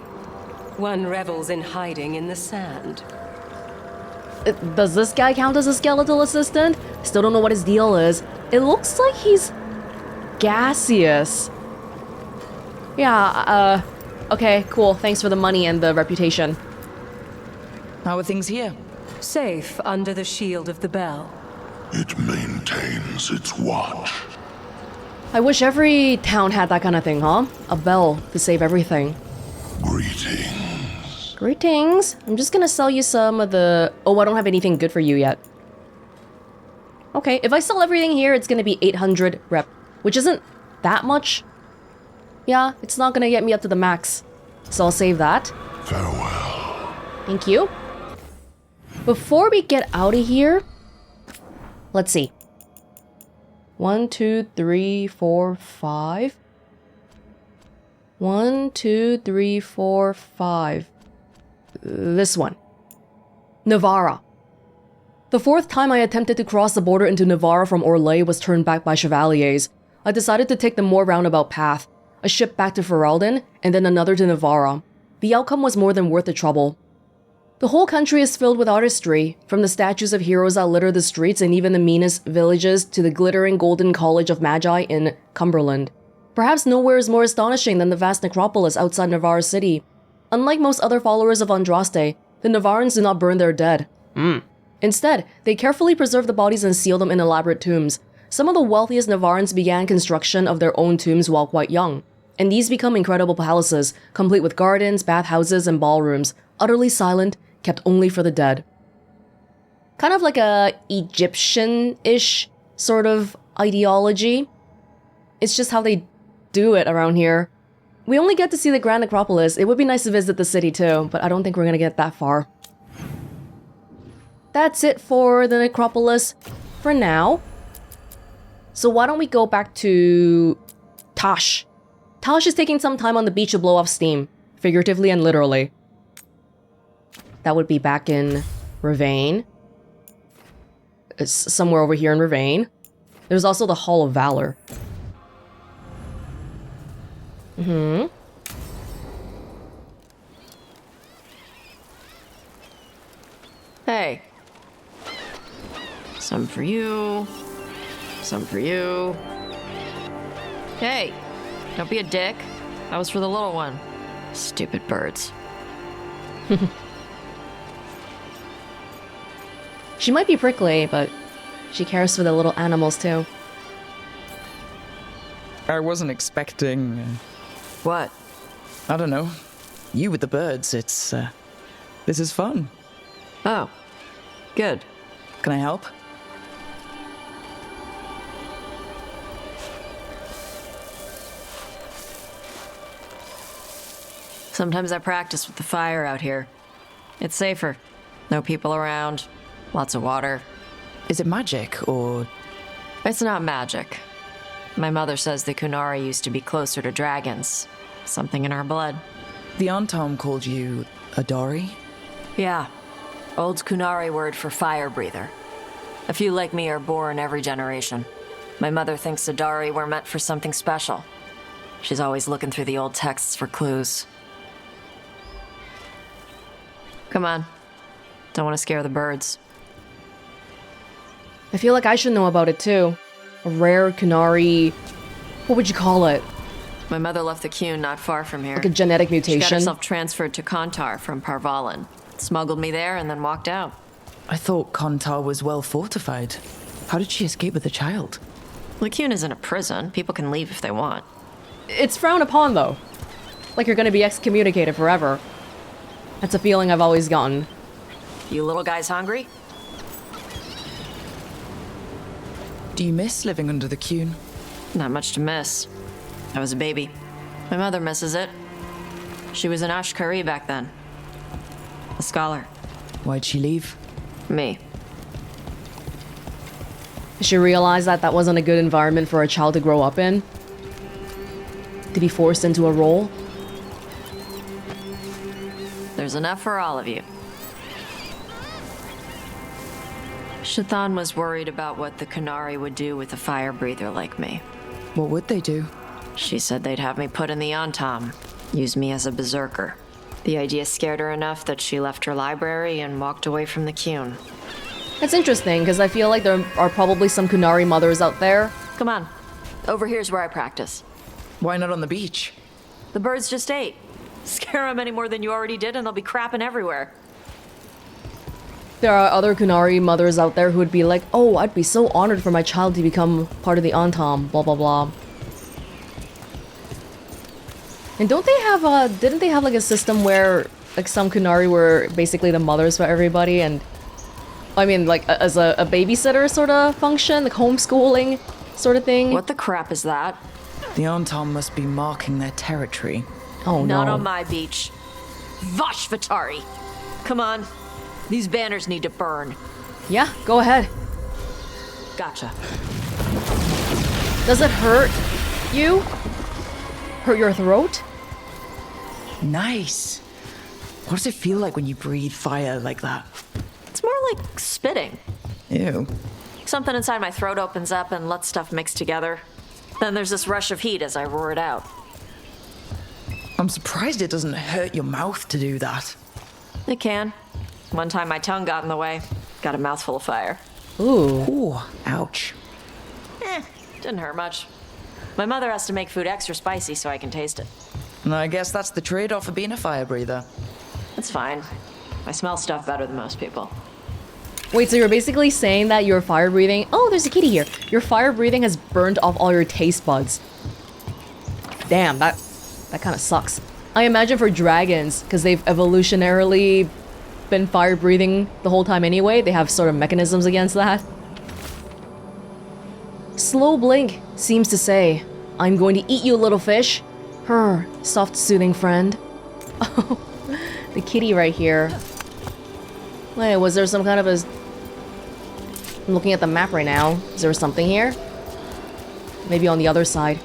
One revels in hiding in the sand. Does this guy count as a skeletal assistant? Still don't know what his deal is. It looks like he's... gaseous. Yeah, okay, cool. Thanks for the money and the reputation. How are things here? Safe under the shield of the bell. It maintains its watch. I wish every town had that kind of thing, huh? A bell to save everything. Greetings. Greetings. I'm just gonna sell you some of the... Oh, I don't have anything good for you yet. Okay, if I sell everything here, it's gonna be 800 rep, which isn't that much. Yeah, it's not gonna get me up to the max. So I'll save that. Farewell. Thank you. Before we get out of here... Let's see. 1, 2, 3, 4, 5. 1, 2, 3, 4, 5. This one. Navarra. The fourth time I attempted to cross the border into Navarra from Orlais was turned back by Chevaliers. I decided to take the more roundabout path, a ship back to Ferelden, and then another to Navarra. The outcome was more than worth the trouble. The whole country is filled with artistry, from the statues of heroes that litter the streets and even the meanest villages to the glittering golden college of Magi in Cumberland. Perhaps nowhere is more astonishing than the vast necropolis outside Navarra City. Unlike most other followers of Andraste, the Navarrans do not burn their dead. Instead, they carefully preserve the bodies and seal them in elaborate tombs. Some of the wealthiest Navarrans began construction of their own tombs while quite young, and these become incredible palaces, complete with gardens, bathhouses, and ballrooms, utterly silent, kept only for the dead. Kind of like a Egyptian-ish sort of ideology. It's just how they do it around here. We only get to see the Grand Necropolis. It would be nice to visit the city too, but I don't think we're gonna get that far. That's it for the Necropolis for now. So why don't we go back to Tash. Tash is taking some time on the beach to blow off steam, figuratively and literally. That would be back in Ravane. It's somewhere over here in Ravane. There's also the Hall of Valor. Hey. Some for you. Some for you. Hey, don't be a dick. That was for the little one. Stupid birds. She might be prickly, but she cares for the little animals too. I wasn't expecting... What? I don't know. You with the birds, it's... this is fun. Oh. Good. Can I help? Sometimes I practice with the fire out here. It's safer. No people around. Lots of water. Is it magic, or...? It's not magic. My mother says the Kunari used to be closer to dragons. Something in our blood. The Antom called you a Dari? Yeah. Old Kunari word for fire breather. A few like me are born every generation. My mother thinks the Dari were meant for something special. She's always looking through the old texts for clues. Come on. Don't want to scare the birds. I feel like I should know about it too. A rare Kunari... What would you call it? My mother left the Qun not far from here. Like a genetic mutation? She got herself transferred to Kontar from Parvalan. Smuggled me there and then walked out. I thought Kontar was well fortified. How did she escape with a child? The Qun isn't a prison. People can leave if they want. It's frowned upon though. Like you're gonna be excommunicated forever. That's a feeling I've always gotten. You little guys hungry? Do you miss living under the Qun? Not much to miss. I was a baby. My mother misses it. She was an Ashkari back then. A scholar. Why'd she leave? Me. She realized that that wasn't a good environment for a child to grow up in. To be forced into a role. There's enough for all of you. Shathan was worried about what the Kunari would do with a fire breather like me. What would they do? She said they'd have me put in the Antom, use me as a berserker. The idea scared her enough that she left her library and walked away from the Qun. That's interesting, because I feel like there are probably some Kunari mothers out there. Come on. Over here's where I practice. Why not on the beach? The birds just ate. Scare them any more than you already did and they'll be crapping everywhere. There are other Kunari mothers out there who would be like, oh, I'd be so honored for my child to become part of the Antom, blah blah blah. And don't they have didn't they have like a system where like some Kunari were basically the mothers for everybody, and I mean like as a babysitter sort of function, like homeschooling sort of thing? What the crap is that? The Antom must be marking their territory. Oh no. Not on my beach. Vashvatari! Come on. These banners need to burn. Yeah, go ahead. Gotcha. Does it hurt you? Hurt your throat? Nice. What does it feel like when you breathe fire like that? It's more like spitting. Ew. Something inside my throat opens up and lets stuff mix together. Then there's this rush of heat as I roar it out. I'm surprised it doesn't hurt your mouth to do that. It can. One time my tongue got in the way. Got a mouthful of fire. Ooh. Ooh, ouch. Didn't hurt much. My mother has to make food extra spicy so I can taste it. And I guess that's the trade-off of being a fire breather. It's fine. I smell stuff better than most people. Wait, so you're basically saying that your fire breathing... Oh, there's a kitty here. Your fire breathing has burned off all your taste buds. Damn, that kind of sucks. I imagine for dragons, because they've evolutionarily been fire breathing the whole time anyway, they have sort of mechanisms against that. Slow Blink seems to say, I'm going to eat you, little fish. Her soft, soothing friend. Oh, the kitty right here. Wait, was there some kind of a... I'm looking at the map right now. Is there something here? Maybe on the other side.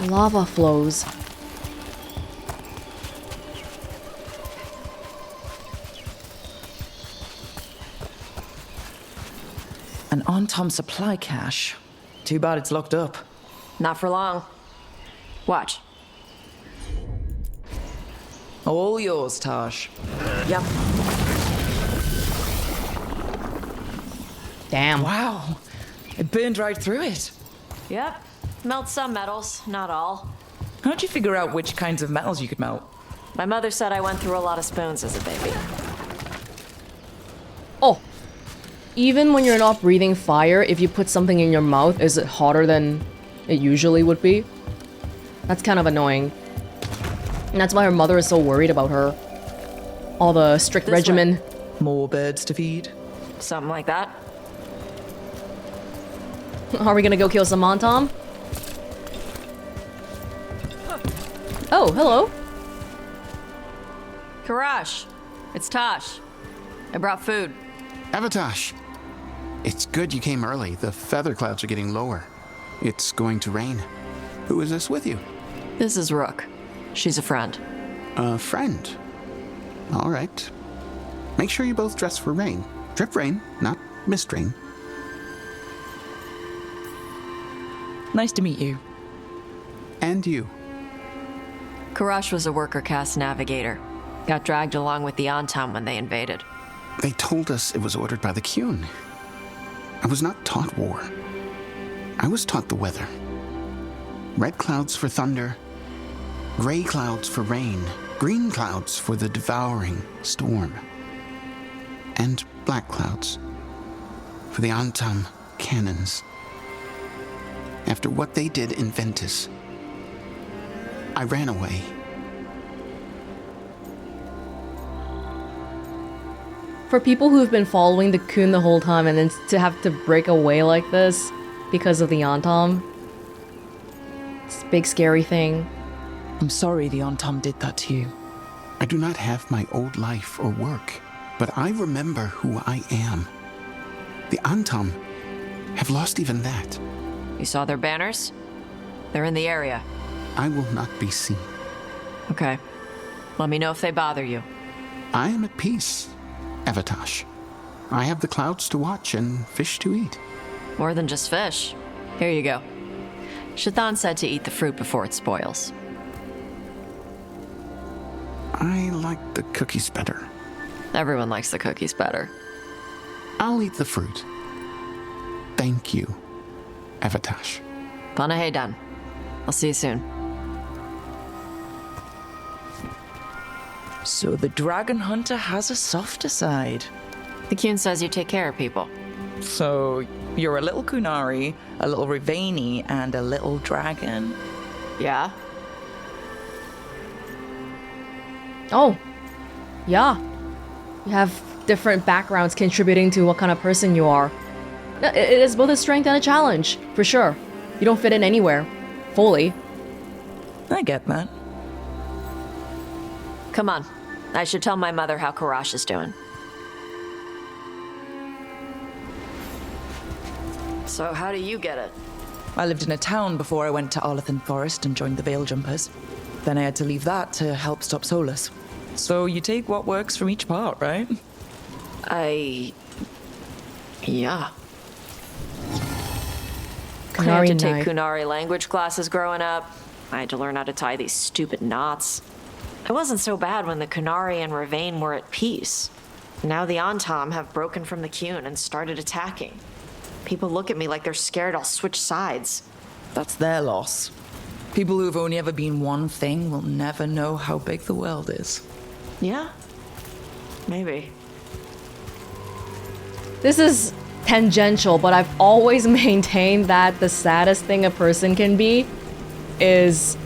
Lava flows. An on-time supply cache. Too bad it's locked up. Not for long. Watch. All yours, Tosh. Yep. Damn. Wow. It burned right through it. Yep. Melts some metals, not all. How'd you figure out which kinds of metals you could melt? My mother said I went through a lot of spoons as a baby. Oh. Even when you're not breathing fire, if you put something in your mouth, is it hotter than it usually would be? That's kind of annoying. And that's why her mother is so worried about her. All the strict regimen. More birds to feed. Something like that. Are we gonna go kill some Montom? Oh, hello. Karash, it's Tosh. I brought food. Avatosh. It's good you came early. The feather clouds are getting lower. It's going to rain. Who is this with you? This is Rook. She's a friend. A friend? All right. Make sure you both dress for rain. Drip rain, not mist rain. Nice to meet you. And you. Karash was a worker caste navigator. Got dragged along with the Antam when they invaded. They told us it was ordered by the Qun. I was not taught war. I was taught the weather. Red clouds for thunder, gray clouds for rain, green clouds for the devouring storm, and black clouds for the Antam cannons. After what they did in Ventus, I ran away. For people who've been following the Qun the whole time and then to have to break away like this because of the Antam, it's a big scary thing. I'm sorry the Antam did that to you. I do not have my old life or work, but I remember who I am. The Antam have lost even that. You saw their banners? They're in the area. I will not be seen. Okay. Let me know if they bother you. I am at peace, Avatosh. I have the clouds to watch and fish to eat. More than just fish. Here you go. Shathan said to eat the fruit before it spoils. I like the cookies better. Everyone likes the cookies better. I'll eat the fruit. Thank you, Avatosh. Panahedan. I'll see you soon. So the dragon hunter has a softer side. The Qun says you take care of people. So you're a little Kunari, a little Rivani, and a little dragon? Yeah. Oh. Yeah. You have different backgrounds contributing to what kind of person you are. It is both a strength and a challenge, for sure. You don't fit in anywhere. Fully. I get that. Come on. I should tell my mother how Karash is doing. So how do you get it? I lived in a town before I went to Arlathan Forest and joined the Veil Jumpers. Then I had to leave that to help stop Solus. So you take what works from each part, right? Yeah. I Kunari had to Knight. take Kunari language classes growing up. I had to learn how to tie these stupid knots. It wasn't so bad when the Kunari and Ravane were at peace. Now the Antam have broken from the Qun and started attacking. People look at me like they're scared I'll switch sides. That's their loss. People who've only ever been one thing will never know how big the world is. Yeah? Maybe. This is tangential, but I've always maintained that the saddest thing a person can be is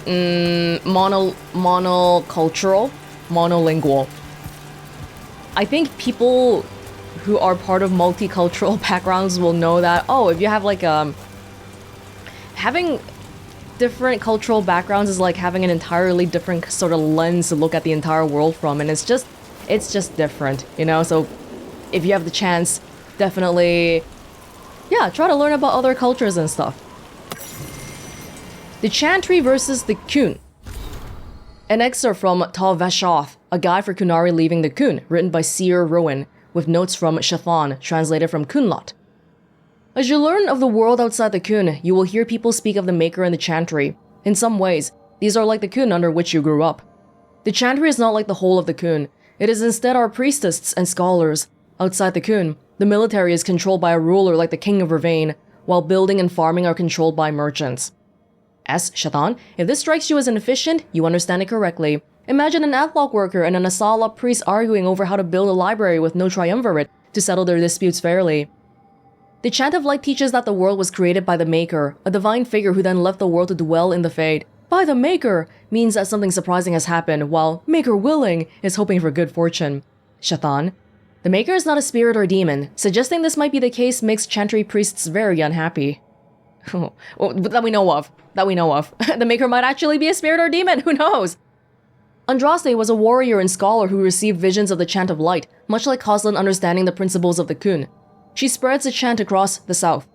monocultural, monolingual. I think people who are part of multicultural backgrounds will know that, oh, if you have like having different cultural backgrounds is like having an entirely different sort of lens to look at the entire world from, and it's just different, you know? So if you have the chance, definitely, yeah, try to learn about other cultures and stuff. The Chantry versus the Qun. An excerpt from Tal Vashoth, a guide for Kunari leaving the Qun, written by Seer Rowan, with notes from Shathan, translated from Kunlot. As you learn of the world outside the Qun, you will hear people speak of the Maker and the Chantry. In some ways, these are like the Qun under which you grew up. The Chantry is not like the whole of the Qun. It is instead our priestesses and scholars. Outside the Qun, the military is controlled by a ruler like the King of Ravane, while building and farming are controlled by merchants. S. Shathan, if this strikes you as inefficient, you understand it correctly. Imagine an Athlock worker and an Asala priest arguing over how to build a library with no triumvirate to settle their disputes fairly. The Chant of Light teaches that the world was created by the Maker, a divine figure who then left the world to dwell in the Fade. By the Maker means that something surprising has happened, while Maker willing is hoping for good fortune. Shathan, the Maker is not a spirit or demon. Suggesting this might be the case makes Chantry priests very unhappy. That we know of. The Maker might actually be a spirit or demon, who knows? Andraste was a warrior and scholar who received visions of the Chant of Light, much like Coslin understanding the principles of the Qun. She spreads the chant across the south.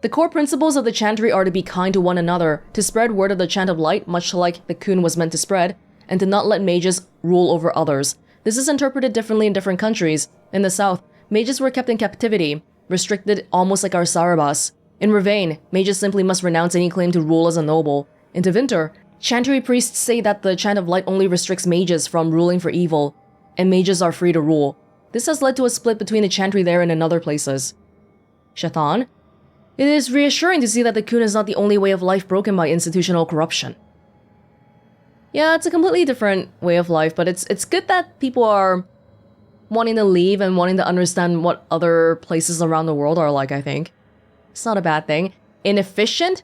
The core principles of the Chantry are to be kind to one another, to spread word of the Chant of Light, much like the Qun was meant to spread, and to not let mages rule over others. This is interpreted differently in different countries. In the south, mages were kept in captivity, restricted almost like our Sarabas. In Ravane, mages simply must renounce any claim to rule as a noble. In Tevinter, Chantry priests say that the Chant of Light only restricts mages from ruling for evil, and mages are free to rule. This has led to a split between the Chantry there and in other places. Shathan, it is reassuring to see that the Qun is not the only way of life broken by institutional corruption. Yeah, it's a completely different way of life, but it's good that people are wanting to leave and wanting to understand what other places around the world are like, I think. It's not a bad thing. Inefficient?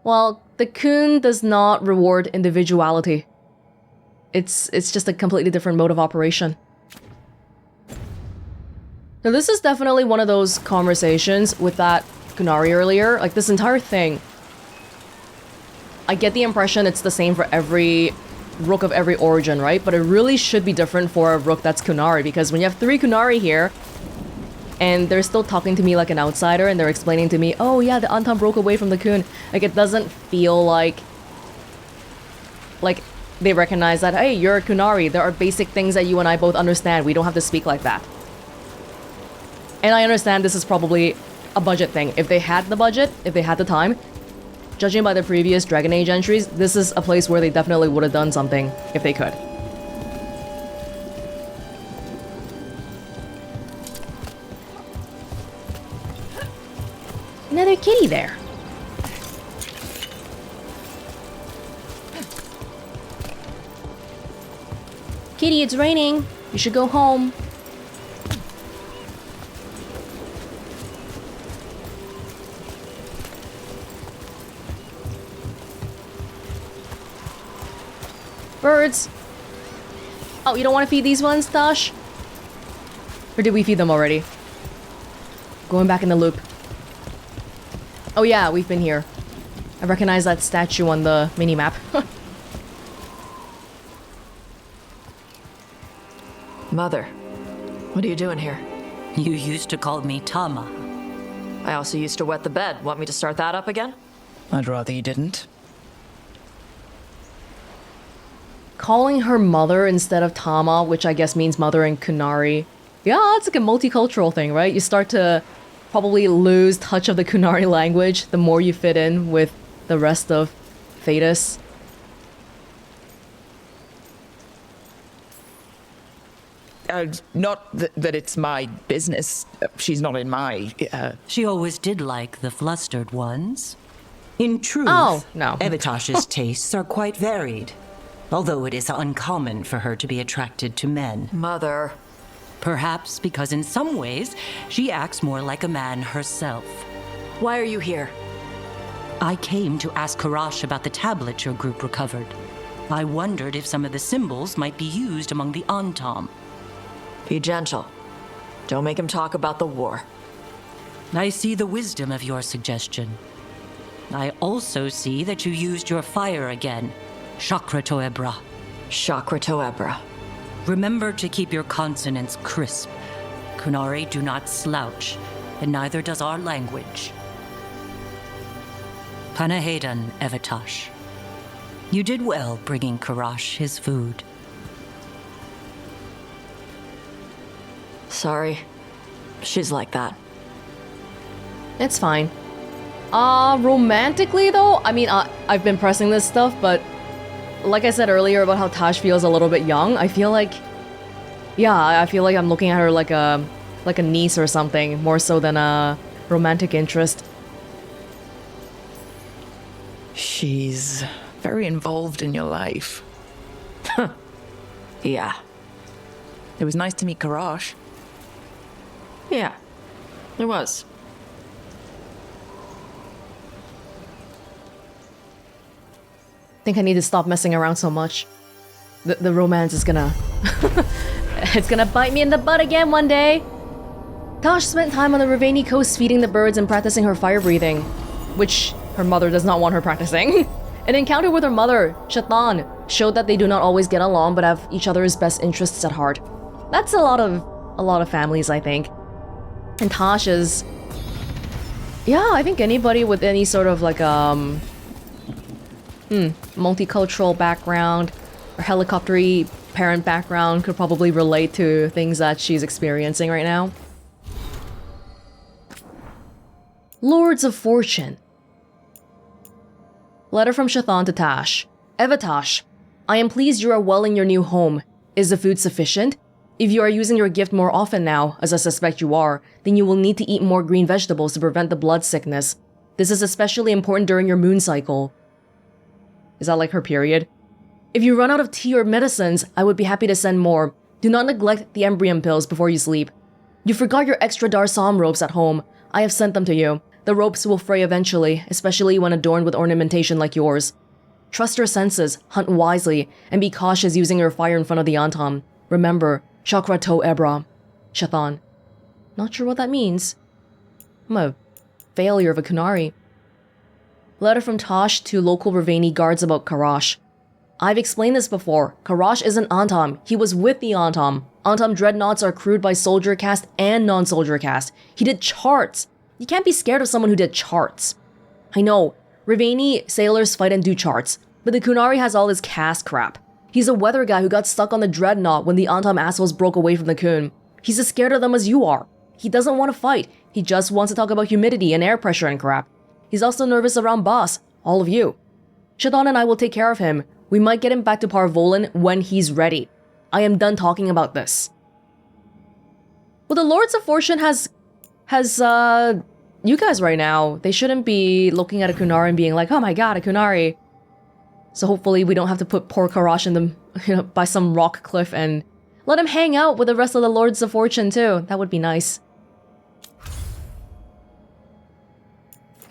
Well, the Qun does not reward individuality. It's just a completely different mode of operation. Now this is definitely one of those conversations with that Kunari earlier. Like this entire thing, I get the impression it's the same for every Rook of every origin, right? But it really should be different for a Rook that's Kunari, because when you have 3 Kunari here, and they're still talking to me like an outsider, and they're explaining to me, oh yeah, the Antam broke away from the Qun. Like, it doesn't feel like they recognize that, hey, you're a Kunari. There are basic things that you and I both understand. We don't have to speak like that. And I understand this is probably a budget thing. If they had the budget, if they had the time, judging by the previous Dragon Age entries, this is a place where they definitely would have done something if they could. Another kitty there. Kitty, it's raining. You should go home. Birds. Oh, you don't want to feed these ones, Tosh? Or did we feed them already? Going back in the loop. Oh yeah, we've been here. I recognize that statue on the mini-map. Mother, what are you doing here? You used to call me Tama. I also used to wet the bed. Want me to start that up again? I'd rather you didn't. Calling her mother instead of Tama, which I guess means mother in Kunari. Yeah, it's like a multicultural thing, right? You start to probably lose touch of the Kunari language the more you fit in with the rest of Thedas. Not that it's my business. She's not in my... She always did like the flustered ones. In truth, oh, no. Evitash's tastes are quite varied, although it is uncommon for her to be attracted to men. Mother. Perhaps because in some ways, she acts more like a man herself. Why are you here? I came to ask Karash about the tablet your group recovered. I wondered if some of the symbols might be used among the Antam. Be gentle. Don't make him talk about the war. I see the wisdom of your suggestion. I also see that you used your fire again. Chakra Toebra. Chakra Toebra. Remember to keep your consonants crisp. Kunari do not slouch, and neither does our language. Panahedan, Evitash. You did well bringing Karash his food. Sorry. She's like that. It's fine. Romantically though, I mean, I've been pressing this stuff, but like I said earlier about how Tash feels a little bit young, I feel like, yeah, I feel like I'm looking at her like a niece or something, more so than a romantic interest. She's very involved in your life. Yeah. It was nice to meet Karash. Yeah, it was. Think I need to stop messing around so much. The romance is gonna... it's gonna bite me in the butt again one day! Tash spent time on the Ravani coast feeding the birds and practicing her fire breathing, which her mother does not want her practicing. An encounter with her mother, Shatan, showed that they do not always get along but have each other's best interests at heart. That's a lot of families, I think. And Tash is... yeah, I think anybody with any sort of like multicultural background or helicopter-y parent background could probably relate to things that she's experiencing right now. Lords of Fortune. Letter from Shathan to Tash. Evitash, I am pleased you are well in your new home. Is the food sufficient? If you are using your gift more often now, as I suspect you are, then you will need to eat more green vegetables to prevent the blood sickness. This is especially important during your moon cycle. Is that like her period? If you run out of tea or medicines, I would be happy to send more. Do not neglect the embryon pills before you sleep. You forgot your extra Darsam ropes at home. I have sent them to you. The ropes will fray eventually, especially when adorned with ornamentation like yours. Trust your senses, hunt wisely, and be cautious using your fire in front of the Antam. Remember, Chakra Toebra. Shathan. Not sure what that means. I'm a failure of a Kunari. Letter from Tash to local Ravani guards about Karash. I've explained this before. Karash isn't Antam. He was with the Antam. Antam dreadnoughts are crewed by soldier caste and non-soldier caste. He did charts. You can't be scared of someone who did charts. I know, Ravani sailors fight and do charts, but the Kunari has all this caste crap. He's a weather guy who got stuck on the dreadnought when the Antam assholes broke away from the Kun. He's as scared of them as you are. He doesn't want to fight. He just wants to talk about humidity and air pressure and crap. He's also nervous around boss, all of you. Shadon and I will take care of him. We might get him back to Parvolan when he's ready. I am done talking about this. Well, the Lords of Fortune has you guys right now. They shouldn't be looking at a Kunari and being like, oh my god, a Kunari. So hopefully we don't have to put poor Karash in the, by some rock cliff and let him hang out with the rest of the Lords of Fortune too. That would be nice.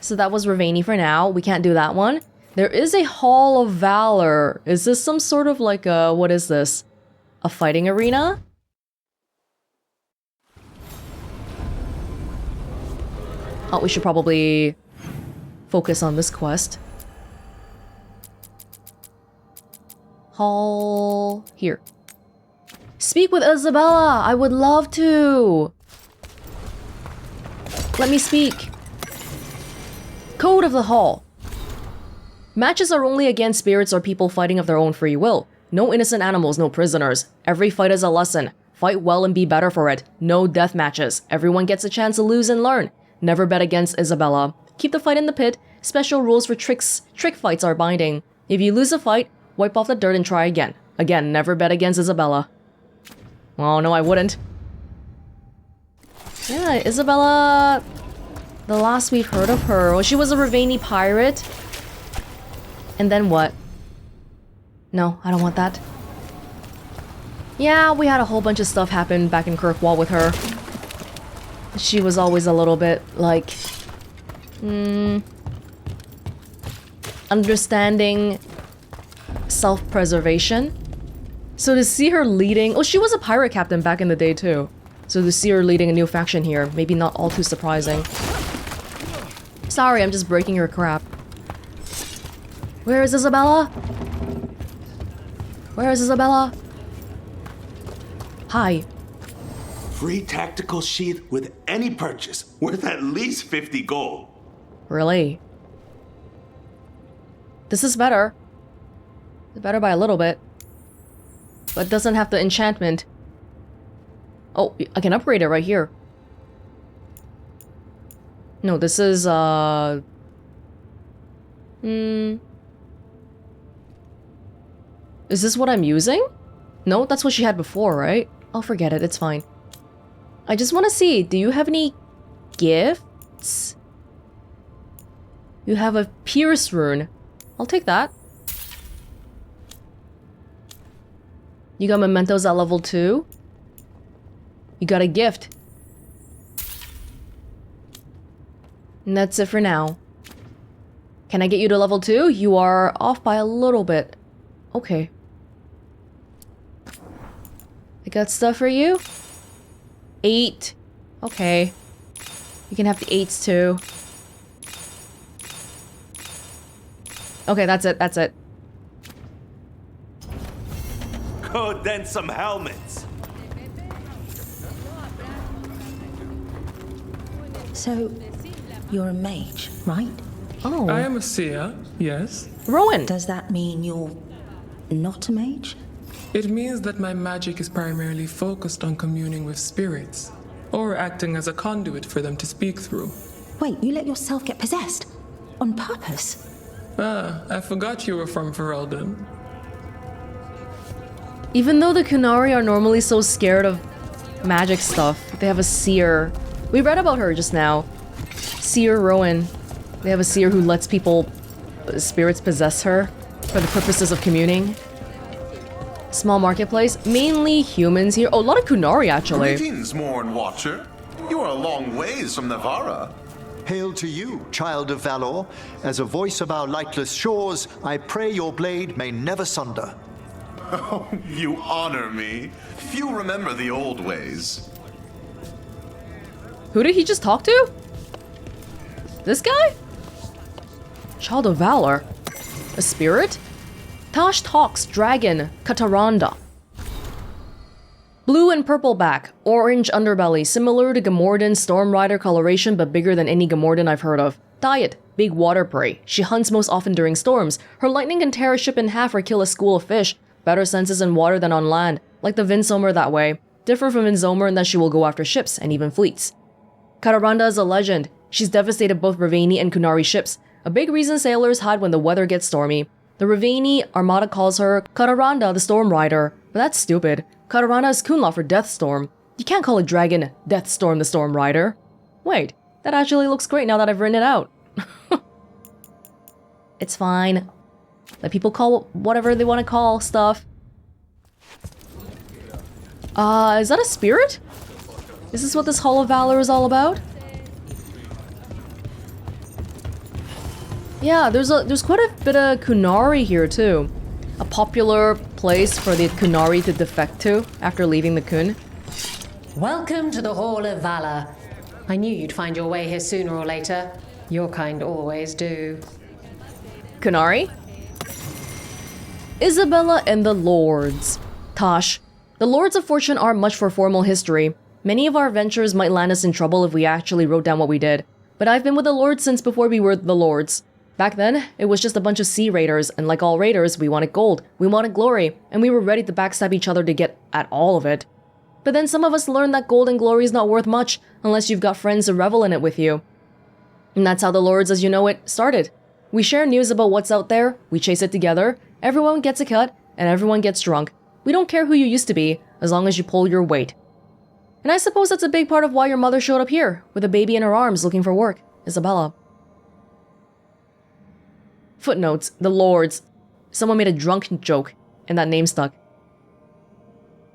So that was Ravani for now. We can't do that one. There is a Hall of Valor. Is this some sort of like a, what is this? A fighting arena? Oh, we should probably focus on this quest. Hall... here. Speak with Isabella! I would love to! Let me speak. Code of the Hall. Matches are only against spirits or people fighting of their own free will. No innocent animals, no prisoners. Every fight is a lesson. Fight well and be better for it. No death matches. Everyone gets a chance to lose and learn. Never bet against Isabella. Keep the fight in the pit. Special rules for trick fights are binding. If you lose a fight, wipe off the dirt and try again. Again, never bet against Isabella. Oh no, I wouldn't. Yeah, Isabella... The last we've heard of her, well, she was a Ravani pirate. And then what? No, I don't want that. Yeah, we had a whole bunch of stuff happen back in Kirkwall with her. She was always a little bit, like... understanding self-preservation. So to see her leading... Oh, she was a pirate captain back in the day, too. So to see her leading a new faction here, maybe not all too surprising. Sorry, I'm just breaking her crap. Where is Isabella? Where is Isabella? Hi. Free tactical sheath with any purchase, worth at least 50 gold. Really? This is better. It's better by a little bit. But doesn't have the enchantment. Oh, I can upgrade it right here. No, this is, Is this what I'm using? No, that's what she had before, right? I'll forget it, it's fine. I just want to see, do you have any gifts? You have a Pierce rune. I'll take that. You got mementos at level 2. You got a gift. And that's it for now. Can I get you to level 2? You are off by a little bit. Okay. I got stuff for you. 8. Okay. You can have the 8s too. Okay, that's it, that's it. Oh, then some helmets. So, you're a mage, right? Oh. I am a seer, yes. Rowan! Does that mean you're not a mage? It means that my magic is primarily focused on communing with spirits, or acting as a conduit for them to speak through. Wait, you let yourself get possessed? On purpose? Ah, I forgot you were from Ferelden. Even though the Kunari are normally so scared of magic stuff, they have a seer. We read about her just now. Seer Rowan. They have a seer who lets people, spirits possess her for the purposes of communing. Small marketplace, mainly humans here. Oh, a lot of Kunari actually. Greetings, Morn Watcher. You are a long ways from Navarra. Hail to you, child of Valor. As a voice of our lightless shores, I pray your blade may never sunder. Oh, you honor me. Few remember the old ways. Who did he just talk to? This guy? Child of Valor. A spirit? Tosh talks, dragon, Kataranda. Blue and purple back, orange underbelly, similar to Gamorden's Storm Rider coloration but bigger than any Gamorden I've heard of. Diet, big water prey. She hunts most often during storms. Her lightning can tear a ship in half or kill a school of fish. Better senses in water than on land, like the Vinsomer that way. Different from Vinsomer in that she will go after ships and even fleets. Kataranda is a legend. She's devastated both Ravani and Kunari ships, a big reason sailors hide when the weather gets stormy. The Ravani Armada calls her Kataranda the Storm Rider, but that's stupid. Kataranda is Kunla for Deathstorm. You can't call a dragon Deathstorm the Storm Rider. Wait, that actually looks great now that I've written it out. It's fine. Let people call whatever they want to call stuff. Is that a spirit? Is this what this Hall of Valor is all about? Yeah, there's quite a bit of Kunari here too. A popular place for the Kunari to defect to after leaving the Kun. Welcome to the Hall of Valor. I knew you'd find your way here sooner or later. Your kind always do. Kunari? Isabella and the Lords. Tosh. The Lords of Fortune aren't much for formal history. Many of our ventures might land us in trouble if we actually wrote down what we did. But I've been with the Lords since before we were the Lords. Back then, it was just a bunch of sea raiders, and like all raiders, we wanted gold, we wanted glory, and we were ready to backstab each other to get at all of it. But then some of us learned that gold and glory is not worth much unless you've got friends to revel in it with you. And that's how the Lords as you know it started. We share news about what's out there, we chase it together, everyone gets a cut, and everyone gets drunk. We don't care who you used to be, as long as you pull your weight. And I suppose that's a big part of why your mother showed up here, with a baby in her arms looking for work, Isabella. Footnotes, the Lords. Someone made a drunk joke, and that name stuck.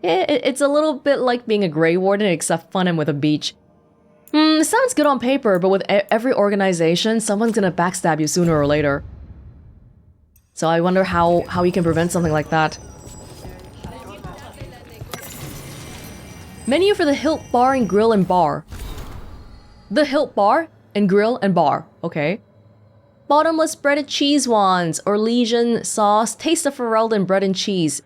It's a little bit like being a Grey Warden except fun and with a beach. It sounds good on paper, but with every organization, someone's gonna backstab you sooner or later. So I wonder how you can prevent something like that. Menu for the Hilt Bar and Grill and Bar. The Hilt Bar and Grill and Bar, okay. Bottomless breaded cheese wands, or Legion sauce, taste of Ferelden bread and cheese.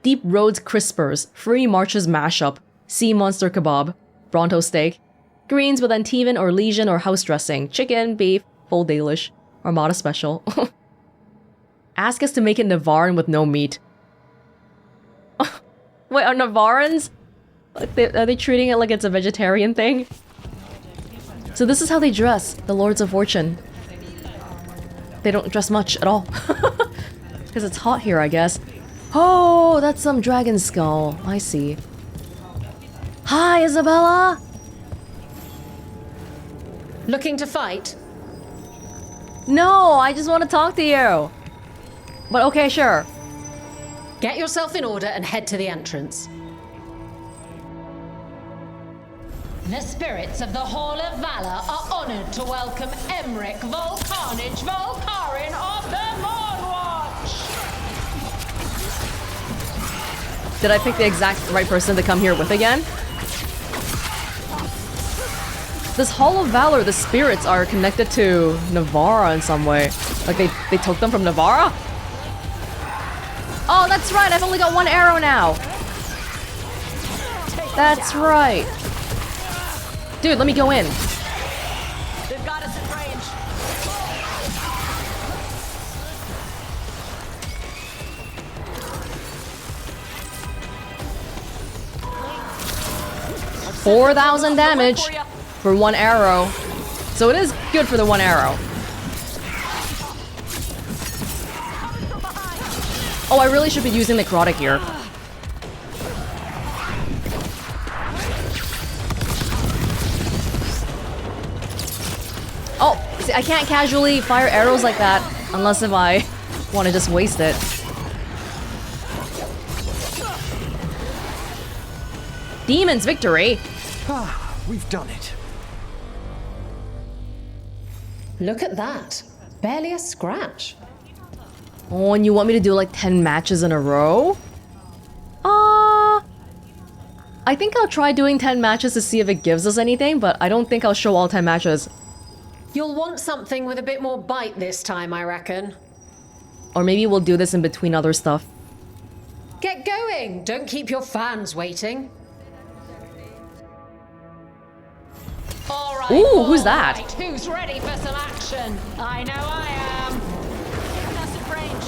Deep Roads Crispers, Free Marches mashup, Sea Monster kebab, Bronto steak, greens with Antivan or Legion or house dressing, chicken, beef, full Dalish, Armada special. Ask us to make it Navaran with no meat. Wait, are Navarans? Are they treating it like it's a vegetarian thing? So this is how they dress, the Lords of Fortune. They don't dress much at all. Because it's hot here, I guess. Oh, that's some dragon skull. I see. Hi, Isabella! Looking to fight? No, I just want to talk to you. But okay, sure. Get yourself in order and head to the entrance. The spirits of the Hall of Valor are honored to welcome Emmerich Volcarnage Volcarin of the Moonwatch! Did I pick the exact right person to come here with again? This Hall of Valor, the spirits are connected to Navarra in some way. Like they took them from Navarra? Oh, that's right, I've only got one arrow now. That's right. Dude, let me go in. They've got us in range. $4,000 damage for one arrow. So it is good for the one arrow. Oh, I really should be using necrotic here. Oh, see, I can't casually fire arrows like that unless if I want to just waste it. Demons victory! Ah, we've done it. Look at that. Barely a scratch. Oh, and you want me to do like 10 matches in a row? I think I'll try doing 10 matches to see if it gives us anything, but I don't think I'll show all 10 matches. You'll want something with a bit more bite this time, I reckon. Or maybe we'll do this in between other stuff. Get going! Don't keep your fans waiting. Alright, ooh, who's that? Right, who's ready for some action? I know I am. That's in range.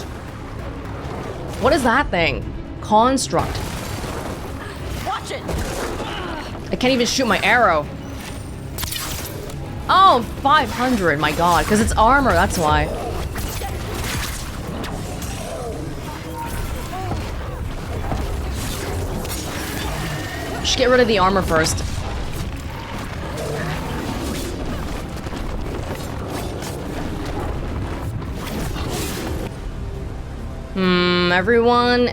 What is that thing? Construct. Watch it! I can't even shoot my arrow. Oh, 500, my god, because it's armor, that's why. Just get rid of the armor first. Everyone.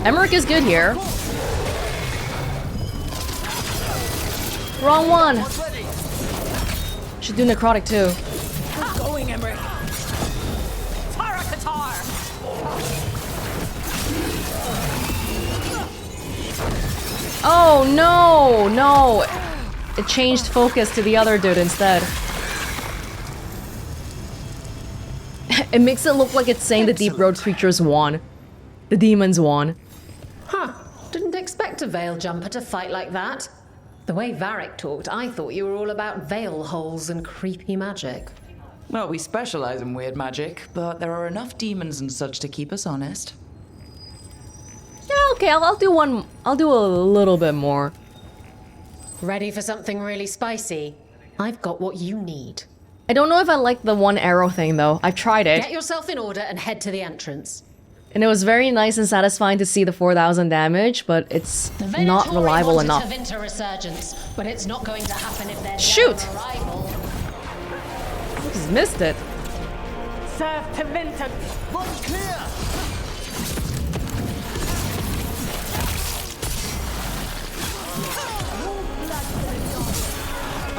Emmerich is good here. Wrong one. Should do necrotic too. Going, Emmerich. Tara Katar. Oh no, no. It changed focus to the other dude instead. It makes it look like it's saying the Deep Road creatures won. The demons won. Huh. Didn't expect a Veil Jumper to fight like that. The way Varric talked, I thought you were all about veil holes and creepy magic. Well, we specialize in weird magic, but there are enough demons and such to keep us honest. Yeah, okay, I'll do one. I'll do a little bit more. Ready for something really spicy? I've got what you need. I don't know if I like the one arrow thing though. I've tried it. Get yourself in order and head to the entrance. And it was very nice and satisfying to see the 4,000 damage, but it's not reliable enough. The Winter Resurgence, but it's not going to happen if they're Shoot! arrival. I just missed it. Serve to Vinton. One clear.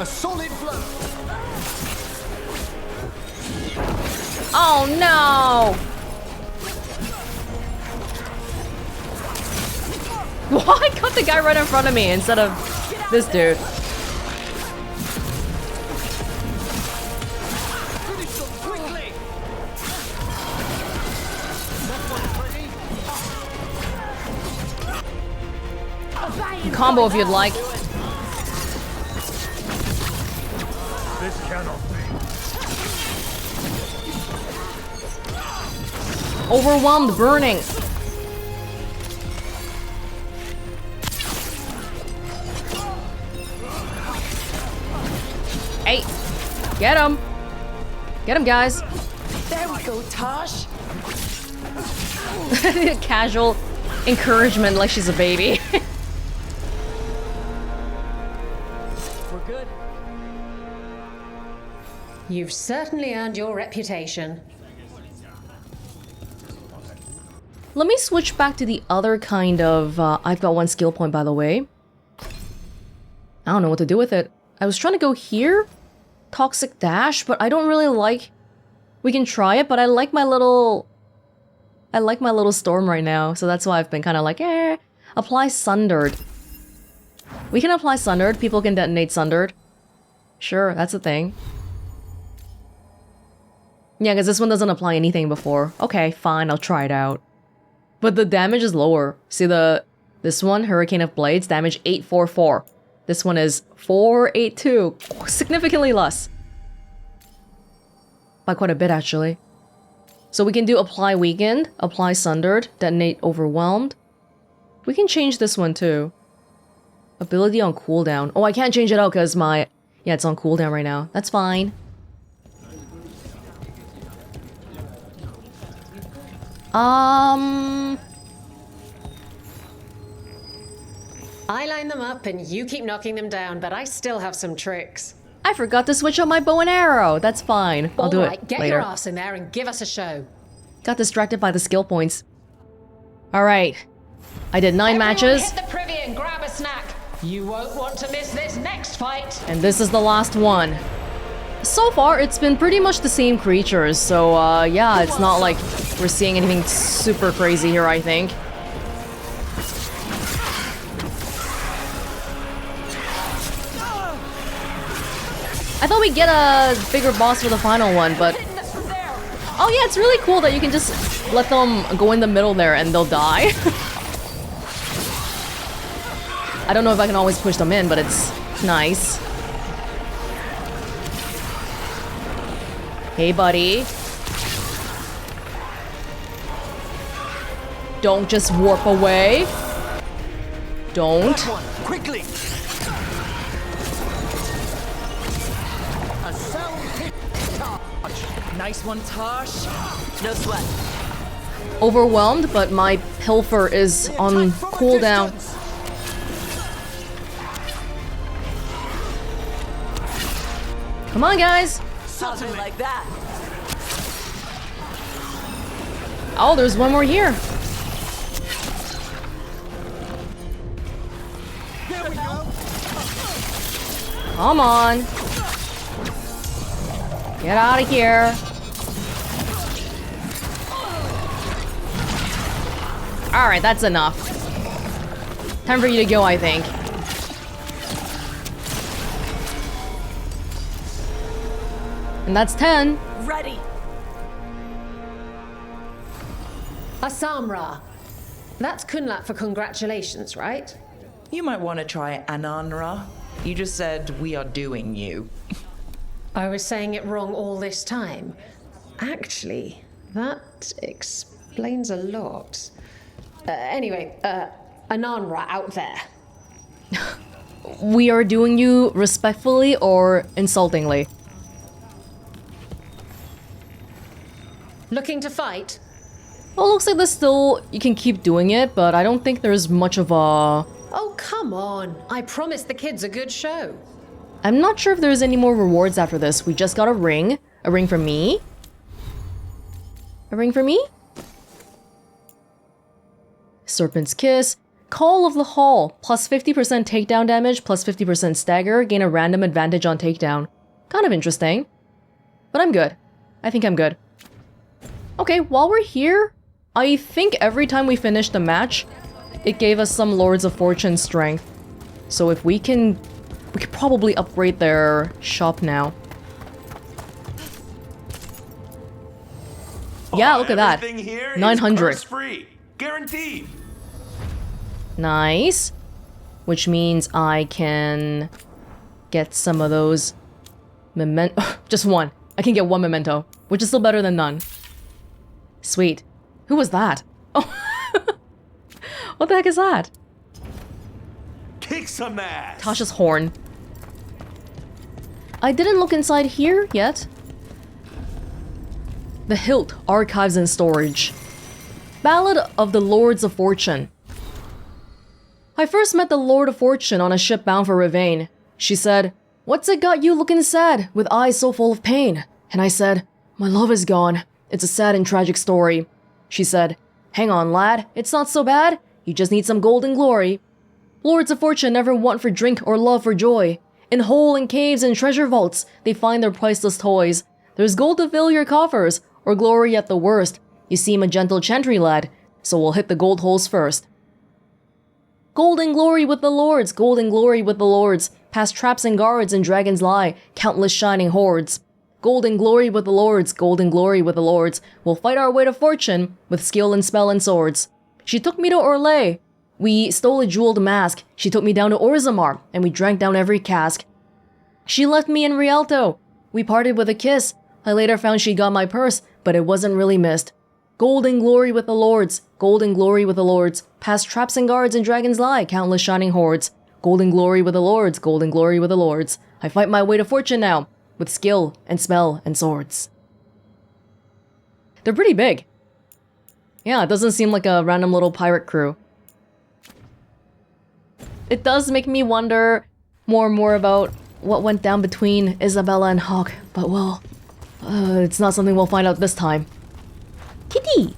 A solid blow. Oh no! Why got the guy right in front of me instead of this dude? Combo if you'd like. This cannot be. Overwhelmed, burning. Hey, get him. Get him, guys. There we go, Tosh. Casual encouragement like she's a baby. We're good. You've certainly earned your reputation. Let me switch back to the other kind of... I've got one skill point, by the way. I don't know what to do with it. I was trying to go here. Toxic Dash, but I don't really like... We can try it, but I like my little... storm right now, so that's why I've been kind of like, eh. Apply Sundered. We can apply Sundered. People can detonate Sundered. Sure, that's a thing. Yeah, because this one doesn't apply anything before. Okay, fine, I'll try it out. But the damage is lower. See this one, Hurricane of Blades, damage 844. This one is 482. Significantly less. By quite a bit, actually. So we can do Apply Weakened, Apply Sundered, Detonate Overwhelmed. We can change this one too. Ability on cooldown. Oh, I can't change it out because my... Yeah, it's on cooldown right now. That's fine. I line them up and you keep knocking them down, but I still have some tricks. I forgot to switch on my bow and arrow. That's fine. I'll do it Get later. your ass in there and give us a show. Got distracted by the skill points. Alright. I did 9 matches. Hit the privy and grab a snack. You won't want to miss this next fight. And this is the last one. So far, it's been pretty much the same creatures, so yeah, it's not like we're seeing anything super crazy here, I think. I thought we'd get a bigger boss for the final one, but... Oh yeah, it's really cool that you can just let them go in the middle there and they'll die. I don't know if I can always push them in, but it's nice. Hey, buddy. Don't just warp away. Don't. Quickly. A sound hit. Nice one, Tosh. No sweat. Overwhelmed, but my Pilfer is on cooldown. Come on, guys. Something like that. Oh, there's one more here. There we go. Come on. Get out of here. Alright, that's enough. Time for you to go, I think. And that's 10. Ready. Asamra. That's Kunlat for congratulations, right? You might want to try Ananra. You just said we are doing you. I was saying it wrong all this time. Actually, that explains a lot. Anyway, Ananra out there. We are doing you respectfully or insultingly? Looking to fight? Well, it looks like there's still... You can keep doing it, but I don't think there's much of a... Oh, come on. I promised the kids a good show. I'm not sure if there's any more rewards after this. We just got a ring. A ring for me? A ring for me? Serpent's Kiss. Call of the Hall. Plus 50% takedown damage, plus 50% stagger. Gain a random advantage on takedown. Kind of interesting. But I'm good. I think I'm good. Okay, while we're here, I think every time we finished a match, it gave us some Lords of Fortune strength. So if we could probably upgrade their shop now. Yeah, look at that. 900. Free. Guaranteed. Nice. Which means I can get some of those memento. Just one. I can get one memento, which is still better than none. Sweet. Who was that? Oh. What the heck is that? Kick some ass. Tasha's horn. I didn't look inside here yet. The Hilt, Archives and Storage. Ballad of the Lords of Fortune. I first met the Lord of Fortune on a ship bound for Ravane. She said, "What's it got you looking sad, with eyes so full of pain?" And I said, "My love is gone. It's a sad and tragic story." She said, "Hang on, lad. It's not so bad. You just need some golden glory." Lords of Fortune never want for drink or love for joy. In hole and caves and treasure vaults, they find their priceless toys. There's gold to fill your coffers, or glory at the worst. You seem a gentle chantry lad, so we'll hit the gold holes first. Golden glory with the lords, golden glory with the lords. Past traps and guards and dragons lie, countless shining hordes. Golden glory with the lords, golden glory with the lords. We'll fight our way to fortune with skill and spell and swords. She took me to Orlais. We stole a jeweled mask. She took me down to Orzammar, and we drank down every cask. She left me in Rialto. We parted with a kiss. I later found she got my purse, but it wasn't really missed. Golden glory with the lords, golden glory with the lords. Past traps and guards and dragons lie, countless shining hordes. Golden glory with the lords, golden glory with the lords. I fight my way to fortune now, with skill and spell and swords. They're pretty big. Yeah, it doesn't seem like a random little pirate crew. It does make me wonder more and more about what went down between Isabella and Hawk, but well, it's not something we'll find out this time. Kitty!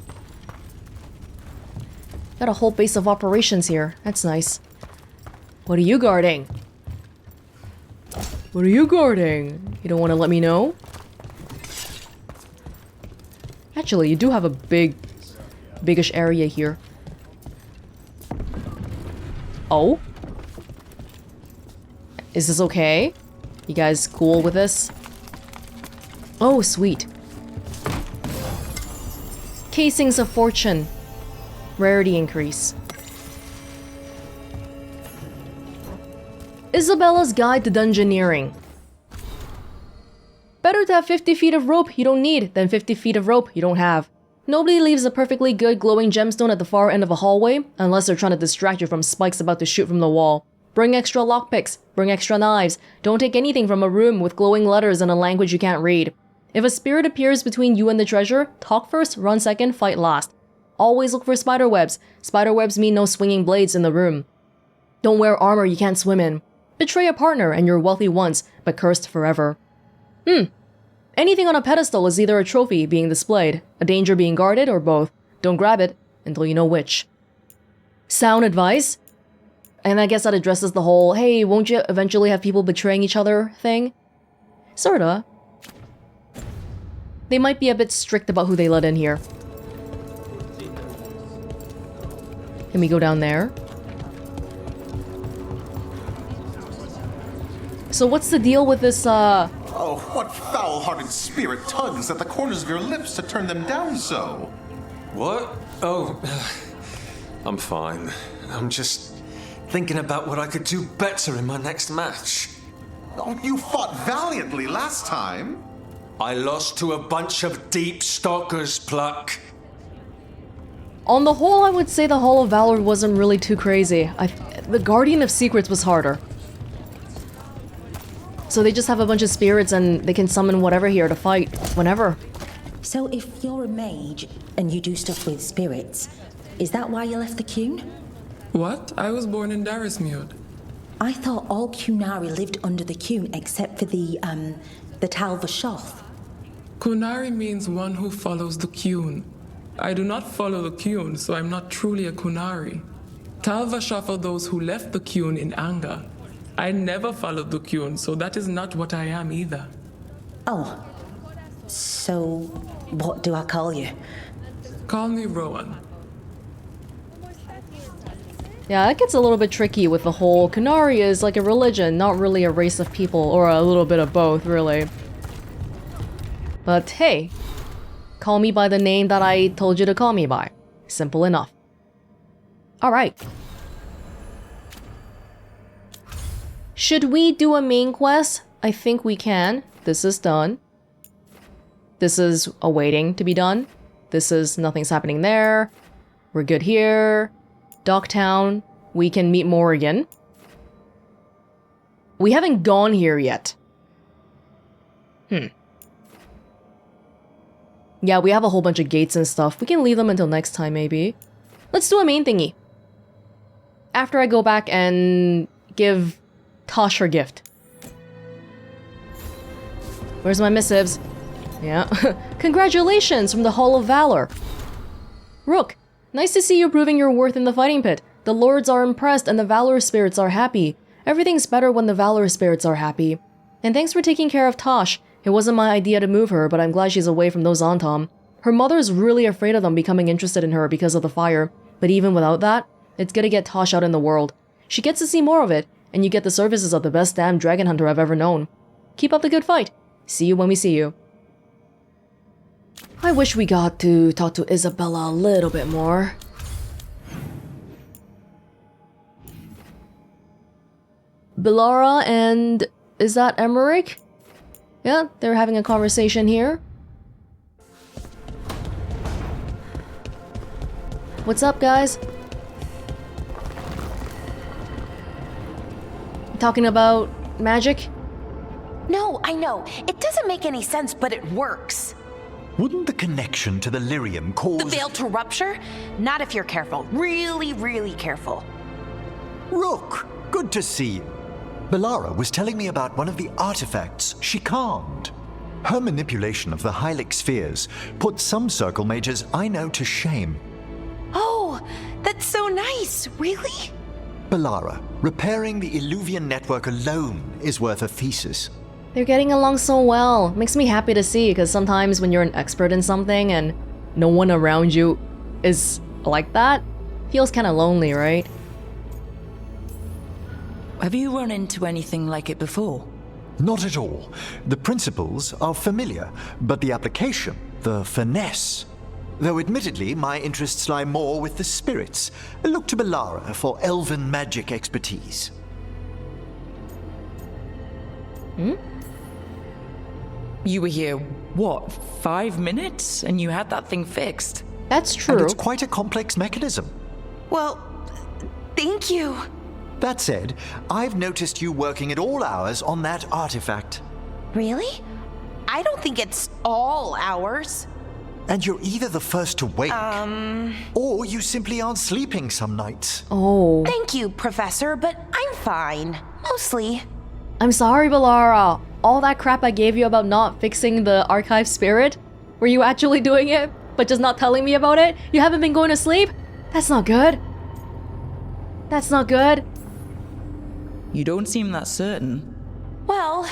Got a whole base of operations here. That's nice. What are you guarding? What are you guarding? You don't want to let me know? Actually, you do have a biggish area here. Oh? Is this okay? You guys cool with this? Oh, sweet. Casings of Fortune. Rarity increase. Isabella's Guide to Dungeoneering. Better to have 50 feet of rope you don't need than 50 feet of rope you don't have. Nobody leaves a perfectly good glowing gemstone at the far end of a hallway unless they're trying to distract you from spikes about to shoot from the wall. Bring extra lockpicks, bring extra knives. Don't take anything from a room with glowing letters in a language you can't read. If a spirit appears between you and the treasure, talk first, run second, fight last. Always look for spiderwebs. Spiderwebs mean no swinging blades in the room. Don't wear armor you can't swim in. Betray a partner and you're wealthy once, but cursed forever. Anything on a pedestal is either a trophy being displayed, a danger being guarded, or both. Don't grab it until you know which. Sound advice? And I guess that addresses the whole, hey, won't you eventually have people betraying each other thing? Sorta. They might be a bit strict about who they let in here. Can we go down there? So what's the deal with this, Oh, what foul-hearted spirit tugs at the corners of your lips to turn them down so? What? Oh, I'm fine. I'm just thinking about what I could do better in my next match. Oh, you fought valiantly last time. I lost to a bunch of deep stalkers, Pluck. On the whole, I would say the Hall of Valor wasn't really too crazy. The Guardian of Secrets was harder. So they just have a bunch of spirits and they can summon whatever here to fight whenever. So if you're a mage and you do stuff with spirits, is that why you left the Cune? What? I was born in Darismute. I thought all Cunari lived under the Cune except for the Tal Vashoth. Kunari means one who follows the Cune. I do not follow the Cune, so I'm not truly a Kunari. Tal Vashoth are those who left the Cune in anger. I never followed the Cune, so that is not what I am either. Oh. So, what do I call you? Call me Rowan. Yeah, it gets a little bit tricky with the whole Kunari is like a religion, not really a race of people, or a little bit of both, really. But hey, call me by the name that I told you to call me by. Simple enough. Alright. Should we do a main quest? I think we can. This is done. This is awaiting to be done. This is nothing's happening there. We're good here. Docktown. We can meet Morrigan. We haven't gone here yet. Yeah, we have a whole bunch of gates and stuff. We can leave them until next time, maybe. Let's do a main thingy. After I go back and give Tosh her gift. Where's my missives? Yeah. Congratulations from the Hall of Valor. Rook, nice to see you proving your worth in the fighting pit. The lords are impressed and the Valor spirits are happy. Everything's better when the Valor spirits are happy. And thanks for taking care of Tosh. It wasn't my idea to move her, but I'm glad she's away from those Antom. Her mother's really afraid of them becoming interested in her because of the fire. But even without that, it's good to get Tosh out in the world. She gets to see more of it, and you get the services of the best damn dragon hunter I've ever known. Keep up the good fight. See you when we see you. I wish we got to talk to Isabella a little bit more. Bilara and... is that Emmerich? Yeah, they're having a conversation here. What's up, guys? Talking about magic? No, I know. It doesn't make any sense, but it works. Wouldn't the connection to the lyrium cause... The veil to rupture? Not if you're careful. Really, really careful. Rook, good to see you. Bilara was telling me about one of the artifacts she calmed. Her manipulation of the Hylic spheres put some circle mages I know to shame. Oh, that's so nice. Really? Bilara, repairing the Illuvian network alone is worth a thesis. They're getting along so well. Makes me happy to see, because sometimes when you're an expert in something and no one around you is like that, feels kind of lonely, right? Have you run into anything like it before? Not at all. The principles are familiar, but the application, the finesse. Though admittedly, my interests lie more with the spirits. Look to Bilara for elven magic expertise. You were here, what, 5 minutes? And you had that thing fixed? That's true. And it's quite a complex mechanism. Well, thank you. That said, I've noticed you working at all hours on that artifact. Really? I don't think it's all hours. And you're either the first to wake, or you simply aren't sleeping some nights. Oh. Thank you, Professor, but I'm fine. Mostly. I'm sorry, Bilara. All that crap I gave you about not fixing the archive spirit? Were you actually doing it, but just not telling me about it? You haven't been going to sleep? That's not good. That's not good. You don't seem that certain. Well,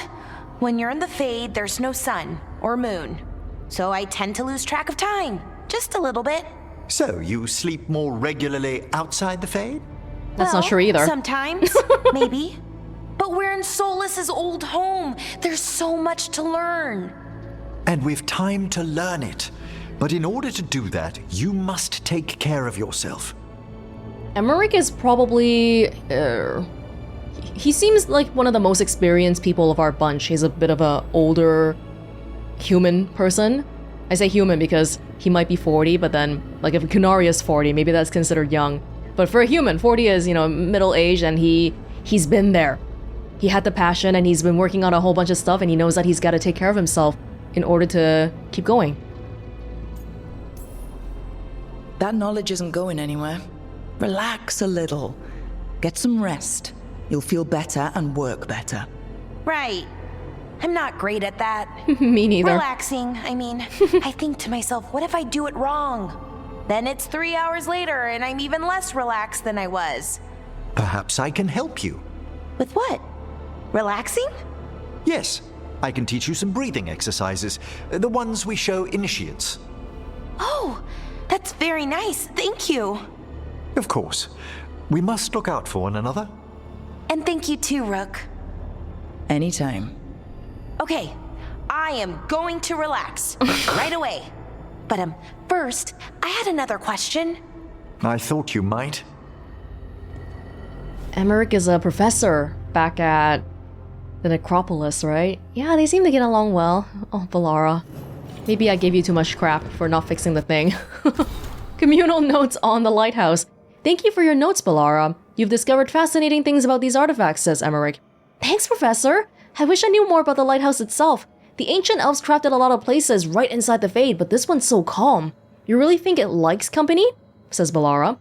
when you're in the Fade, there's no sun or moon. So I tend to lose track of time. Just a little bit. So, you sleep more regularly outside the Fade? That's not true either. Sometimes, maybe. But we're in Solas's old home. There's so much to learn. And we've time to learn it. But in order to do that, you must take care of yourself. Emmerich is probably... He seems like one of the most experienced people of our bunch. He's a bit of a older human person. I say human because he might be 40, but then, like, if Kunari is 40, maybe that's considered young. But for a human, 40 is, you know, middle-aged, and he's been there. He had the passion, and he's been working on a whole bunch of stuff, and he knows that he's got to take care of himself in order to keep going. That knowledge isn't going anywhere. Relax a little. Get some rest. You'll feel better and work better. Right. I'm not great at that. Me neither. Relaxing, I mean. I think to myself, what if I do it wrong? Then it's 3 hours later and I'm even less relaxed than I was. Perhaps I can help you. With what? Relaxing? Yes, I can teach you some breathing exercises, the ones we show initiates. Oh, that's very nice. Thank you. Of course. We must look out for one another. And thank you too, Rook. Anytime. Okay, I am going to relax right away. But first, I had another question. I thought you might. Emmerich is a professor back at the Necropolis, right? Yeah, they seem to get along well. Oh, Valara. Maybe I gave you too much crap for not fixing the thing. Communal notes on the Lighthouse. Thank you for your notes, Valara. You've discovered fascinating things about these artifacts, says Emmerich. Thanks, Professor. I wish I knew more about the lighthouse itself. The ancient elves crafted a lot of places right inside the Fade, but this one's so calm. You really think it likes company? Says Valara.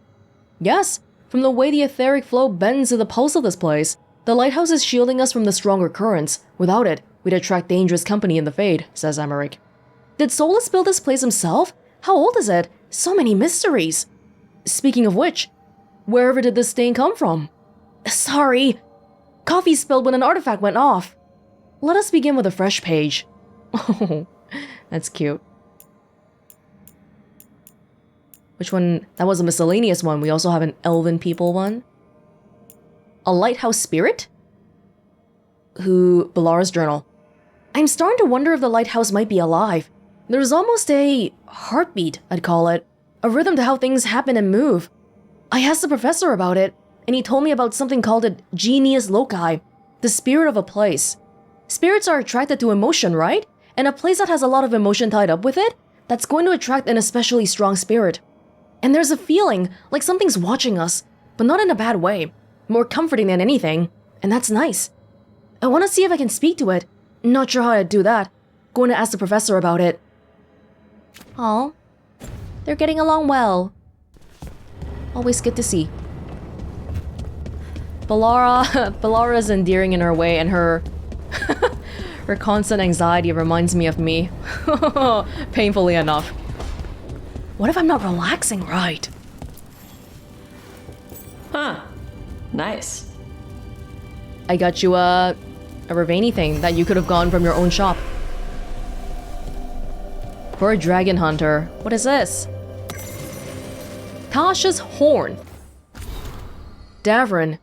Yes, from the way the etheric flow bends to the pulse of this place. The lighthouse is shielding us from the stronger currents. Without it, we'd attract dangerous company in the Fade, says Emmerich. Did Solus build this place himself? How old is it? So many mysteries. Speaking of which, wherever did this stain come from? Sorry. Coffee spilled when an artifact went off. Let us begin with a fresh page. Oh, that's cute. Which one? That was a miscellaneous one. We also have an elven people one. A lighthouse spirit? Balara's journal. I'm starting to wonder if the lighthouse might be alive. There's almost a heartbeat, I'd call it. A rhythm to how things happen and move. I asked the professor about it, and he told me about something called a genius loci, the spirit of a place. Spirits are attracted to emotion, right? And a place that has a lot of emotion tied up with it, that's going to attract an especially strong spirit. And there's a feeling like something's watching us, but not in a bad way. More comforting than anything, and that's nice. I want to see if I can speak to it. Not sure how to do that. Going to ask the professor about it. Oh, they're getting along well. Always good to see. Valara is endearing in her way, and her her constant anxiety reminds me of me. Painfully enough. What if I'm not relaxing right? Huh. Nice. I got you a Ravani thing that you could have gone from your own shop. For a dragon hunter. What is this? Tasha's horn. Davrin.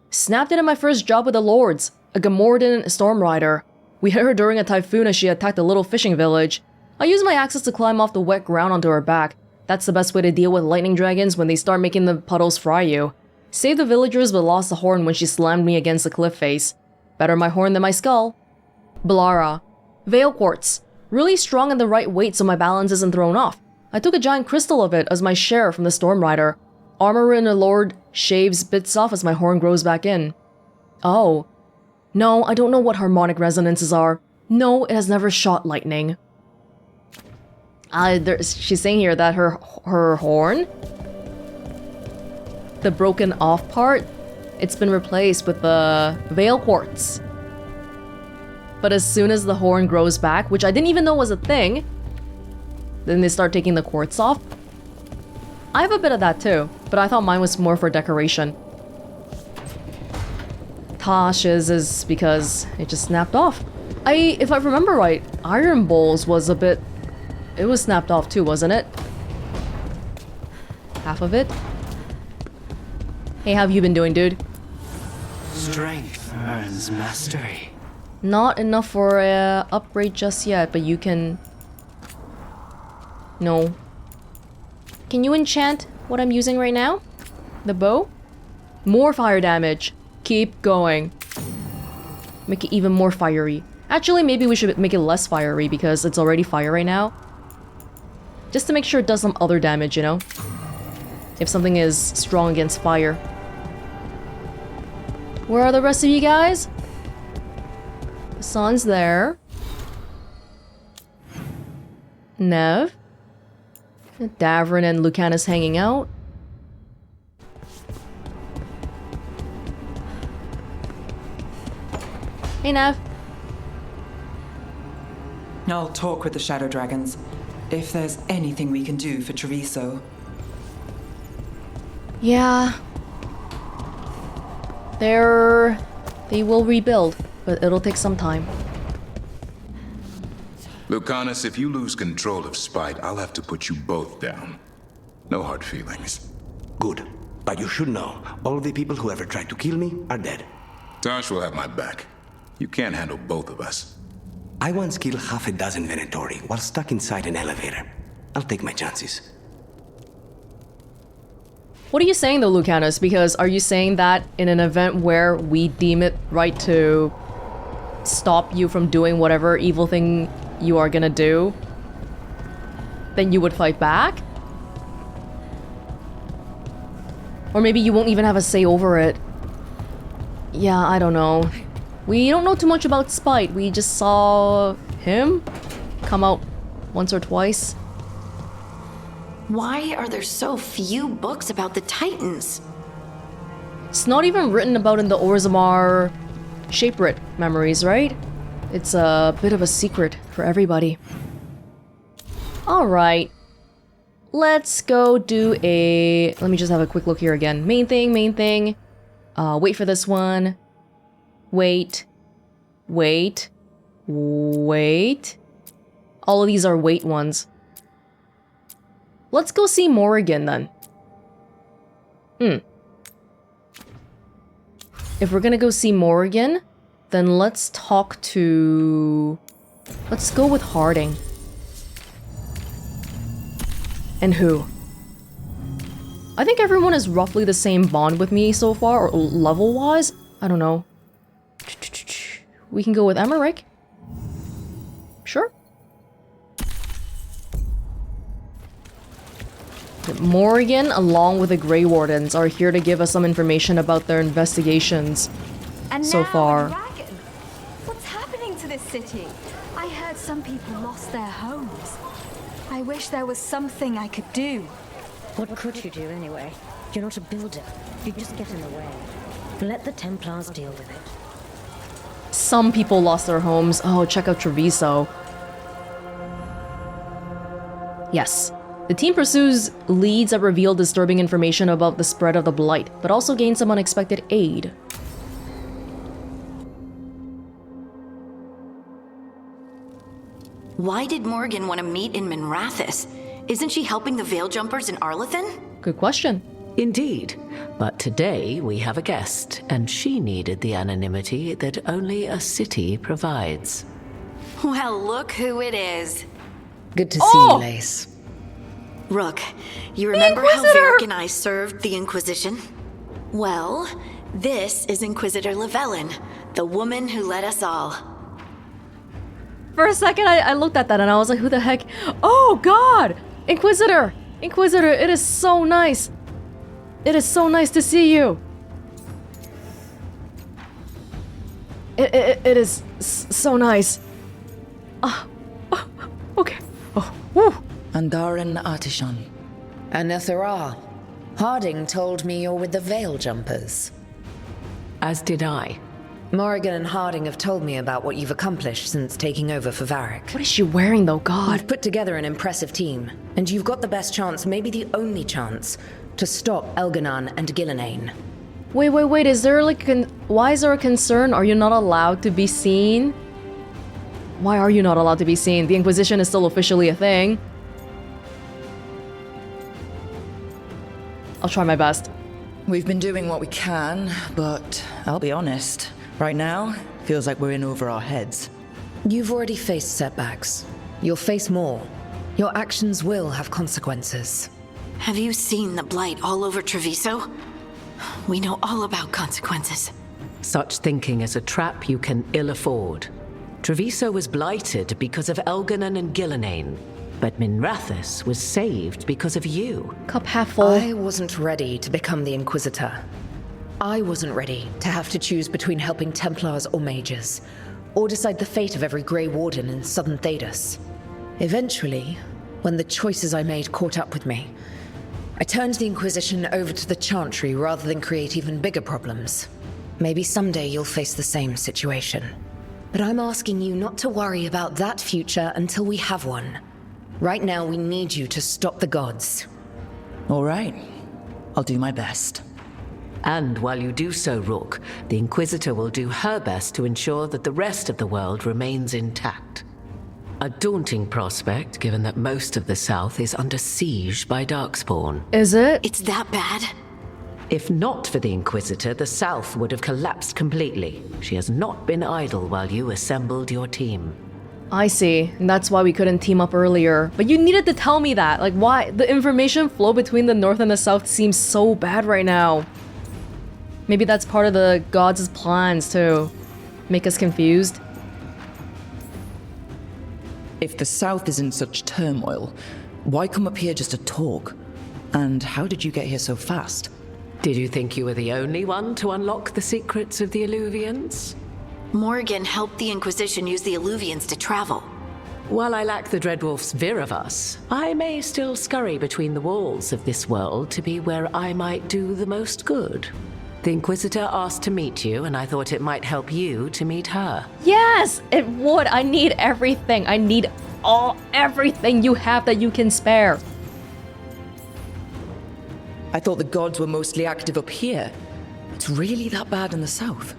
Snapped it in my first job with the Lords. A Gamorrean storm rider. We hit her during a typhoon as she attacked a little fishing village. I used my axes to climb off the wet ground onto her back. That's the best way to deal with lightning dragons when they start making the puddles fry you. Saved the villagers but lost the horn when she slammed me against the cliff face. Better my horn than my skull. Balara. Veil quartz. Really strong and the right weight so my balance isn't thrown off. I took a giant crystal of it as my share from the storm rider. Armor in the Lord shaves bits off as my horn grows back in. Oh. No, I don't know what harmonic resonances are. No, it has never shot lightning. She's saying here that her horn, the broken off part, it's been replaced with the veil quartz. But as soon as the horn grows back, which I didn't even know was a thing, then they start taking the quartz off. I have a bit of that too, but I thought mine was more for decoration. Tasha's is because it just snapped off. If I remember right, Iron Bowls was a bit... It was snapped off too, wasn't it? Half of it? Hey, how have you been doing, dude? Strength earns mastery. Not enough for a upgrade just yet, but you can... No. Can you enchant what I'm using right now? The bow? More fire damage. Keep going. Make it even more fiery. Actually, maybe we should make it less fiery because it's already fire right now. Just to make sure it does some other damage, you know? If something is strong against fire. Where are the rest of you guys? Hassan's there. Nev. Davrin and Lucanus hanging out. Hey, Nev. I'll talk with the Shadow Dragons. If there's anything we can do for Treviso. Yeah. They will rebuild, but it'll take some time. Lucanus, if you lose control of Spite, I'll have to put you both down. No hard feelings. Good. But you should know, all the people who ever tried to kill me are dead. Tosh will have my back. You can't handle both of us. I once killed half a dozen Venatori while stuck inside an elevator. I'll take my chances. What are you saying though, Lucanus? Because are you saying that in an event where we deem it right to stop you from doing whatever evil thing you are gonna do, then you would fight back? Or maybe you won't even have a say over it. Yeah, I don't know. We don't know too much about Spite. We just saw him come out once or twice. Why are there so few books about the Titans? It's not even written about in the Orzammar Shapewrit memories, right? It's a bit of a secret for everybody. Alright. Let's go do a... Let me just have a quick look here again. Main thing. Wait for this one. Wait. All of these are wait ones. Let's go see Morrigan then. If we're gonna go see Morrigan, then let's talk to... Let's go with Harding. And who? I think everyone is roughly the same bond with me so far, or level-wise. I don't know. We can go with Emmerich. Sure. Morrigan, along with the Grey Wardens, are here to give us some information about their investigations so far. What's happening to this city? I heard some people lost their homes. I wish there was something I could do. What could you do anyway? You're not a builder. You just get in the way. Let the Templars deal with it. Some people lost their homes. Oh, check out Treviso. Yes. The team pursues leads that reveal disturbing information about the spread of the Blight, but also gains some unexpected aid. Why did Morrigan want to meet in Minrathous? Isn't she helping the Veil Jumpers in Arlathan? Good question. Indeed. But today we have a guest, and she needed the anonymity that only a city provides. Well, look who it is. Good to see you, Lace. Rook, you remember how Varric and I served the Inquisition? Well, this is Inquisitor Lavellan, the woman who led us all. For a second, I looked at that and I was like, who the heck? Oh, God! Inquisitor! Inquisitor, it is so nice! It is so nice to see you! It is so nice. Okay. Oh, woo! Angaran Artishan. Anathara. Harding told me you're with the Veil Jumpers. As did I. Morrigan and Harding have told me about what you've accomplished since taking over for Varric. What is she wearing though, God? You've put together an impressive team, and you've got the best chance, maybe the only chance, to stop Elganan and Gillenane. Wait, is there like why is there a concern? Are you not allowed to be seen? Why are you not allowed to be seen? The Inquisition is still officially a thing. I'll try my best. We've been doing what we can, but I'll be honest. Right now, feels like we're in over our heads. You've already faced setbacks. You'll face more. Your actions will have consequences. Have you seen the Blight all over Treviso? We know all about consequences. Such thinking is a trap you can ill afford. Treviso was blighted because of Elganon and Gillenane, but Minrathous was saved because of you. Cup half full. I wasn't ready to become the Inquisitor. I wasn't ready to have to choose between helping Templars or mages, or decide the fate of every Grey Warden in Southern Thedas. Eventually, when the choices I made caught up with me, I turned the Inquisition over to the Chantry rather than create even bigger problems. Maybe someday you'll face the same situation. But I'm asking you not to worry about that future until we have one. Right now, we need you to stop the gods. All right. I'll do my best. And while you do so, Rook, the Inquisitor will do her best to ensure that the rest of the world remains intact. A daunting prospect, given that most of the South is under siege by Darkspawn. Is it? It's that bad? If not for the Inquisitor, the South would have collapsed completely. She has not been idle while you assembled your team. I see, and that's why we couldn't team up earlier. But you needed to tell me that. Like, why? The information flow between the North and the South seems so bad right now. Maybe that's part of the gods' plans to make us confused. If the South is in such turmoil, why come up here just to talk? And how did you get here so fast? Did you think you were the only one to unlock the secrets of the Illuvians? Morgan helped the Inquisition use the Illuvians to travel. While I lack the Dreadwolf's Viravus, I may still scurry between the walls of this world to be where I might do the most good. The Inquisitor asked to meet you, and I thought it might help you to meet her. Yes, it would. I need everything. I need everything you have that you can spare. I thought the gods were mostly active up here. It's really that bad in the South?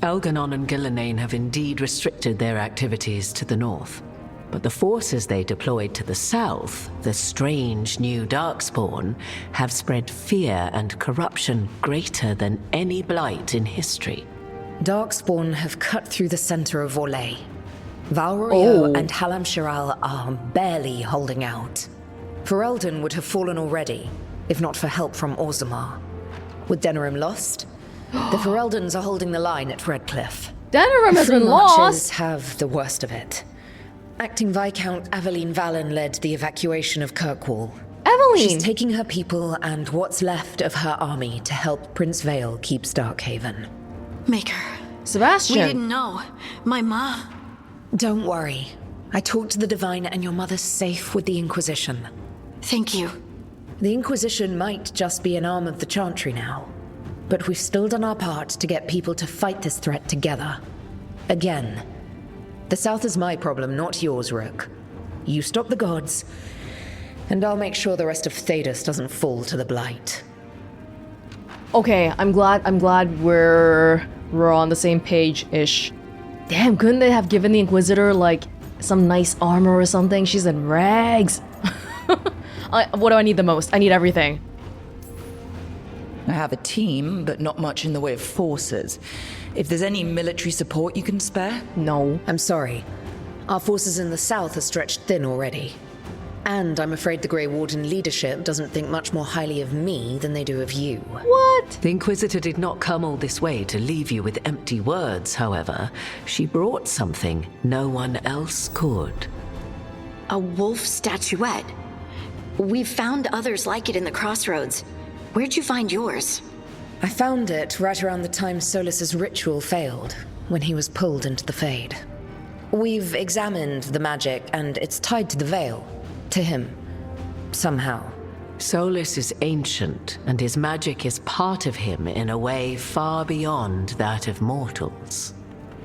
Elganon and Gillenane have indeed restricted their activities to the north. But the forces they deployed to the south, the strange new Darkspawn, have spread fear and corruption greater than any blight in history. Darkspawn have cut through the center of Vorlay. Valor and Halam Shiral are barely holding out. Ferelden would have fallen already, if not for help from Orzammar. With Denerim lost, the Fereldans are holding the line at Redcliffe. Denerim has been lost! Have the worst of it. Acting Viscount Aveline Valon led the evacuation of Kirkwall. Aveline! She's taking her people and what's left of her army to help Prince Vale keep Starkhaven. Maker. Sebastian! We didn't know. My ma. Don't worry. I talked to the Divine and your mother's safe with the Inquisition. Thank you. The Inquisition might just be an arm of the Chantry now, but we've still done our part to get people to fight this threat together. Again. The South is my problem, not yours, Rook. You stop the gods, and I'll make sure the rest of Thedas doesn't fall to the Blight. Okay, I'm glad we're on the same page-ish. Damn, couldn't they have given the Inquisitor, like, some nice armor or something? She's in rags. What do I need the most? I need everything. I have a team, but not much in the way of forces. If there's any military support you can spare? No. I'm sorry. Our forces in the south are stretched thin already. And I'm afraid the Grey Warden leadership doesn't think much more highly of me than they do of you. What? The Inquisitor did not come all this way to leave you with empty words, however. She brought something no one else could. A wolf statuette. We've found others like it in the crossroads. Where'd you find yours? I found it right around the time Solus's ritual failed, when he was pulled into the Fade. We've examined the magic, and it's tied to the Veil. To him. Somehow. Solus is ancient, and his magic is part of him in a way far beyond that of mortals.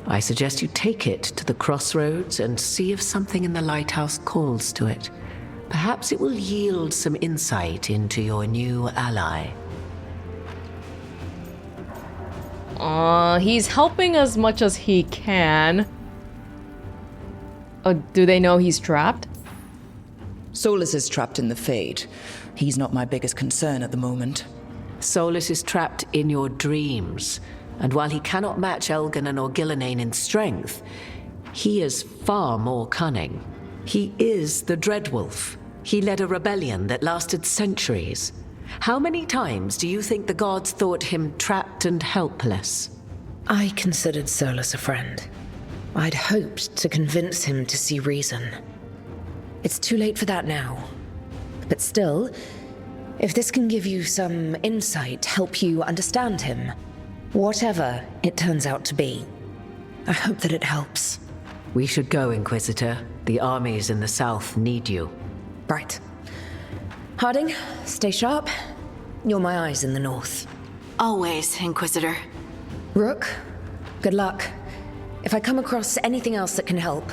I suggest you take it to the crossroads and see if something in the Lighthouse calls to it. Perhaps it will yield some insight into your new ally. He's helping as much as he can. Do they know he's trapped? Solus is trapped in the Fade. He's not my biggest concern at the moment. Solus is trapped in your dreams, and while he cannot match Elganon or Gillenane in strength, he is far more cunning. He is the Dreadwolf. He led a rebellion that lasted centuries. How many times do you think the gods thought him trapped and helpless? I considered Solus a friend. I'd hoped to convince him to see reason. It's too late for that now. But still, if this can give you some insight, help you understand him, whatever it turns out to be, I hope that it helps. We should go, Inquisitor. The armies in the south need you. Right. Harding, stay sharp. You're my eyes in the north. Always, Inquisitor. Rook, good luck. If I come across anything else that can help,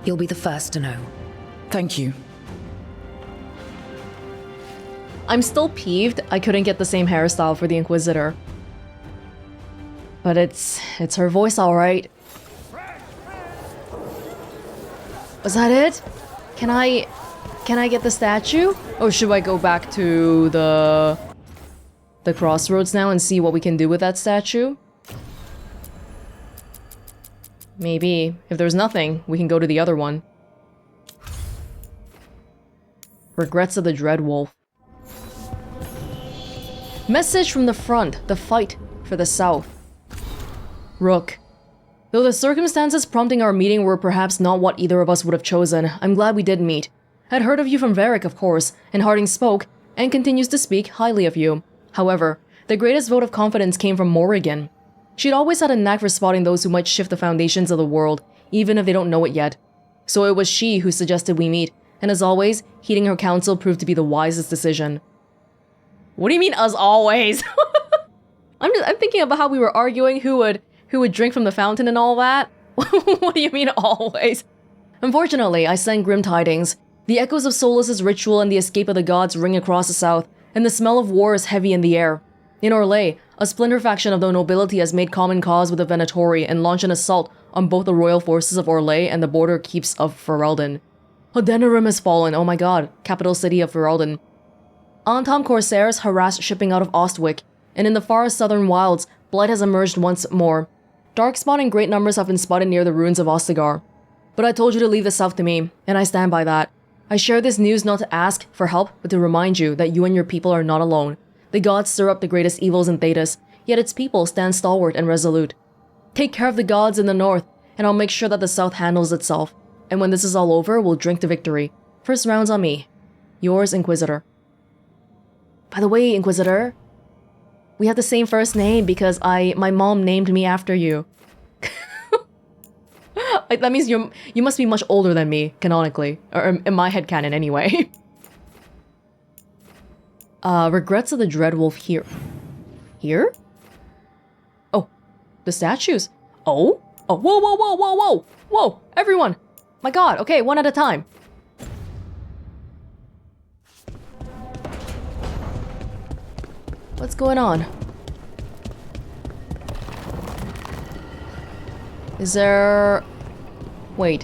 you'll be the first to know. Thank you. I'm still peeved I couldn't get the same hairstyle for the Inquisitor. But it's her voice, alright. Was that it? Can I get the statue? Or should I go back to the crossroads now and see what we can do with that statue? Maybe. If there's nothing, we can go to the other one. Regrets of the Dreadwolf. Message from the front. The fight for the south. Rook. Though the circumstances prompting our meeting were perhaps not what either of us would have chosen, I'm glad we did meet. I'd heard of you from Varric, of course, and Harding spoke, and continues to speak, highly of you. However, the greatest vote of confidence came from Morrigan. She'd always had a knack for spotting those who might shift the foundations of the world, even if they don't know it yet. So it was she who suggested we meet, and as always, heeding her counsel proved to be the wisest decision. What do you mean, as always? I'm thinking about how we were arguing who would drink from the fountain and all that. What do you mean, always? Unfortunately, I sent grim tidings. The echoes of Solus's ritual and the escape of the gods ring across the south, and the smell of war is heavy in the air. In Orlais, a splinter faction of the nobility has made common cause with the Venatori and launched an assault on both the royal forces of Orlais and the border keeps of Ferelden. Odenarim has fallen, oh my god, capital city of Ferelden. Antom corsairs harass shipping out of Ostwick, and in the far southern wilds, Blight has emerged once more. Darkspawn in great numbers have been spotted near the ruins of Ostagar. But I told you to leave the south to me, and I stand by that. I share this news not to ask for help, but to remind you that you and your people are not alone. The gods stir up the greatest evils in Thedas, yet its people stand stalwart and resolute. Take care of the gods in the north, and I'll make sure that the south handles itself. And when this is all over, we'll drink to victory. First round's on me. Yours, Inquisitor. By the way, Inquisitor, we have the same first name because my mom named me after you. That means you must be much older than me, canonically. Or in my headcanon, anyway. Regrets of the Dreadwolf here. Here? Oh, the statues. Oh? Oh, whoa, whoa, whoa, whoa, whoa! Whoa, everyone! My god, okay, one at a time. What's going on? Is there... Wait.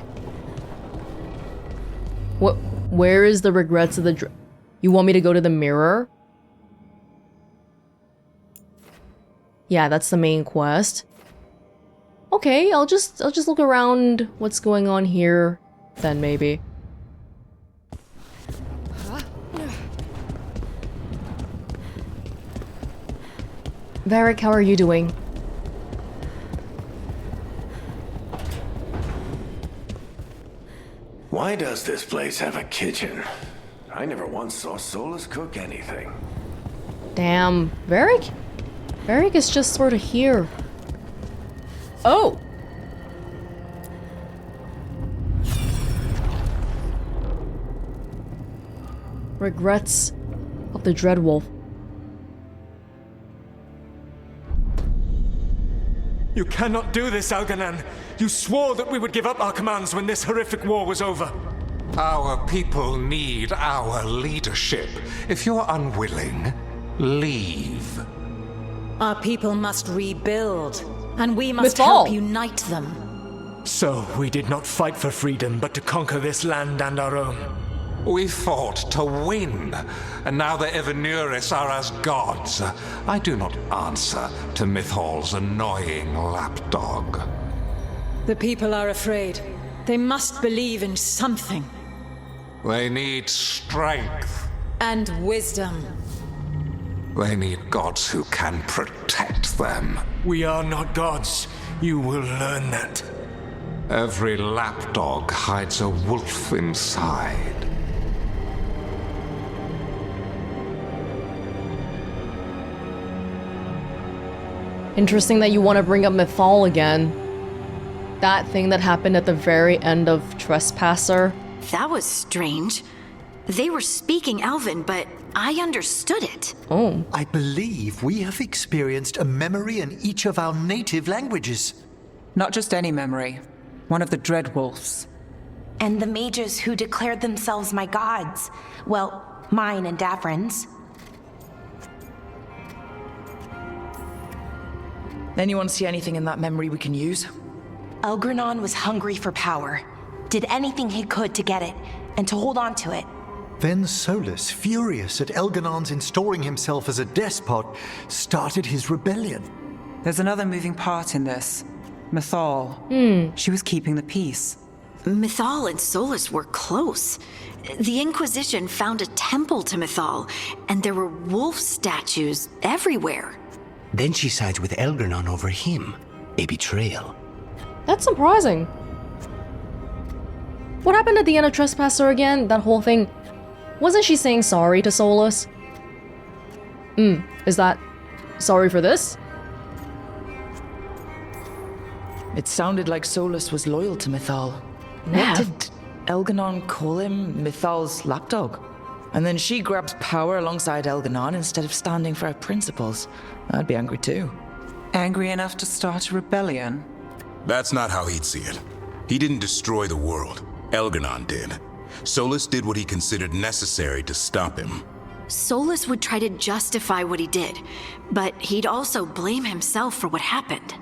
What? Where is the regrets of the You want me to go to the mirror? Yeah, that's the main quest. Okay, I'll just look around what's going on here then maybe. Varric, how are you doing? Why does this place have a kitchen? I never once saw Solus cook anything. Damn, Varric? Varric is just sort of here. Oh! Regrets of the Dreadwolf. You cannot do this, Algernon. You swore that we would give up our commands when this horrific war was over. Our people need our leadership. If you're unwilling, leave. Our people must rebuild, and we must help unite them. So, we did not fight for freedom, but to conquer this land and our own. We fought to win, and now the Evenuris are as gods. I do not answer to Mythal's annoying lapdog. The people are afraid. They must believe in something. They need strength. And wisdom. They need gods who can protect them. We are not gods. You will learn that. Every lapdog hides a wolf inside. Interesting that you want to bring up Mythal again. That thing that happened at the very end of Trespasser. That was strange. They were speaking Elven, but I understood it. Oh. I believe we have experienced a memory in each of our native languages. Not just any memory. One of the Dread Wolves. And the mages who declared themselves my gods. Well, mine and Davrin's. Anyone see anything in that memory we can use? Elgranon was hungry for power. Did anything he could to get it, and to hold on to it. Then Solus, furious at Elganon's installing himself as a despot, started his rebellion. There's another moving part in this. Mythal. She was keeping the peace. Mythal and Solus were close. The Inquisition found a temple to Mythal, and there were wolf statues everywhere. Then she sides with Elgranon over him. A betrayal. That's surprising. What happened at the end of Trespasser again? That whole thing. Wasn't she saying sorry to Solus? Is that sorry for this? It sounded like Solus was loyal to Mythal. Yeah. What did Elganon call him? Mythal's lapdog? And then she grabs power alongside Elganon instead of standing for her principles. I'd be angry too. Angry enough to start a rebellion? That's not how he'd see it. He didn't destroy the world. Elganon did. Solus did what he considered necessary to stop him. Solus would try to justify what he did, but he'd also blame himself for what happened.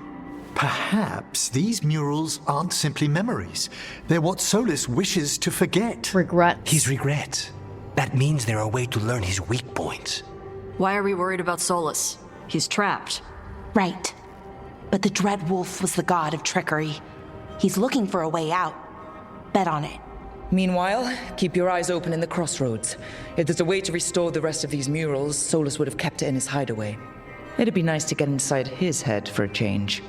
Perhaps these murals aren't simply memories. They're what Solus wishes to forget. Regrets. His regrets. That means they're a way to learn his weak points. Why are we worried about Solus? He's trapped. Right. But the Dread Wolf was the god of trickery. He's looking for a way out. Bet on it. Meanwhile, keep your eyes open in the crossroads. If there's a way to restore the rest of these murals, Solus would have kept it in his hideaway. It'd be nice to get inside his head for a change.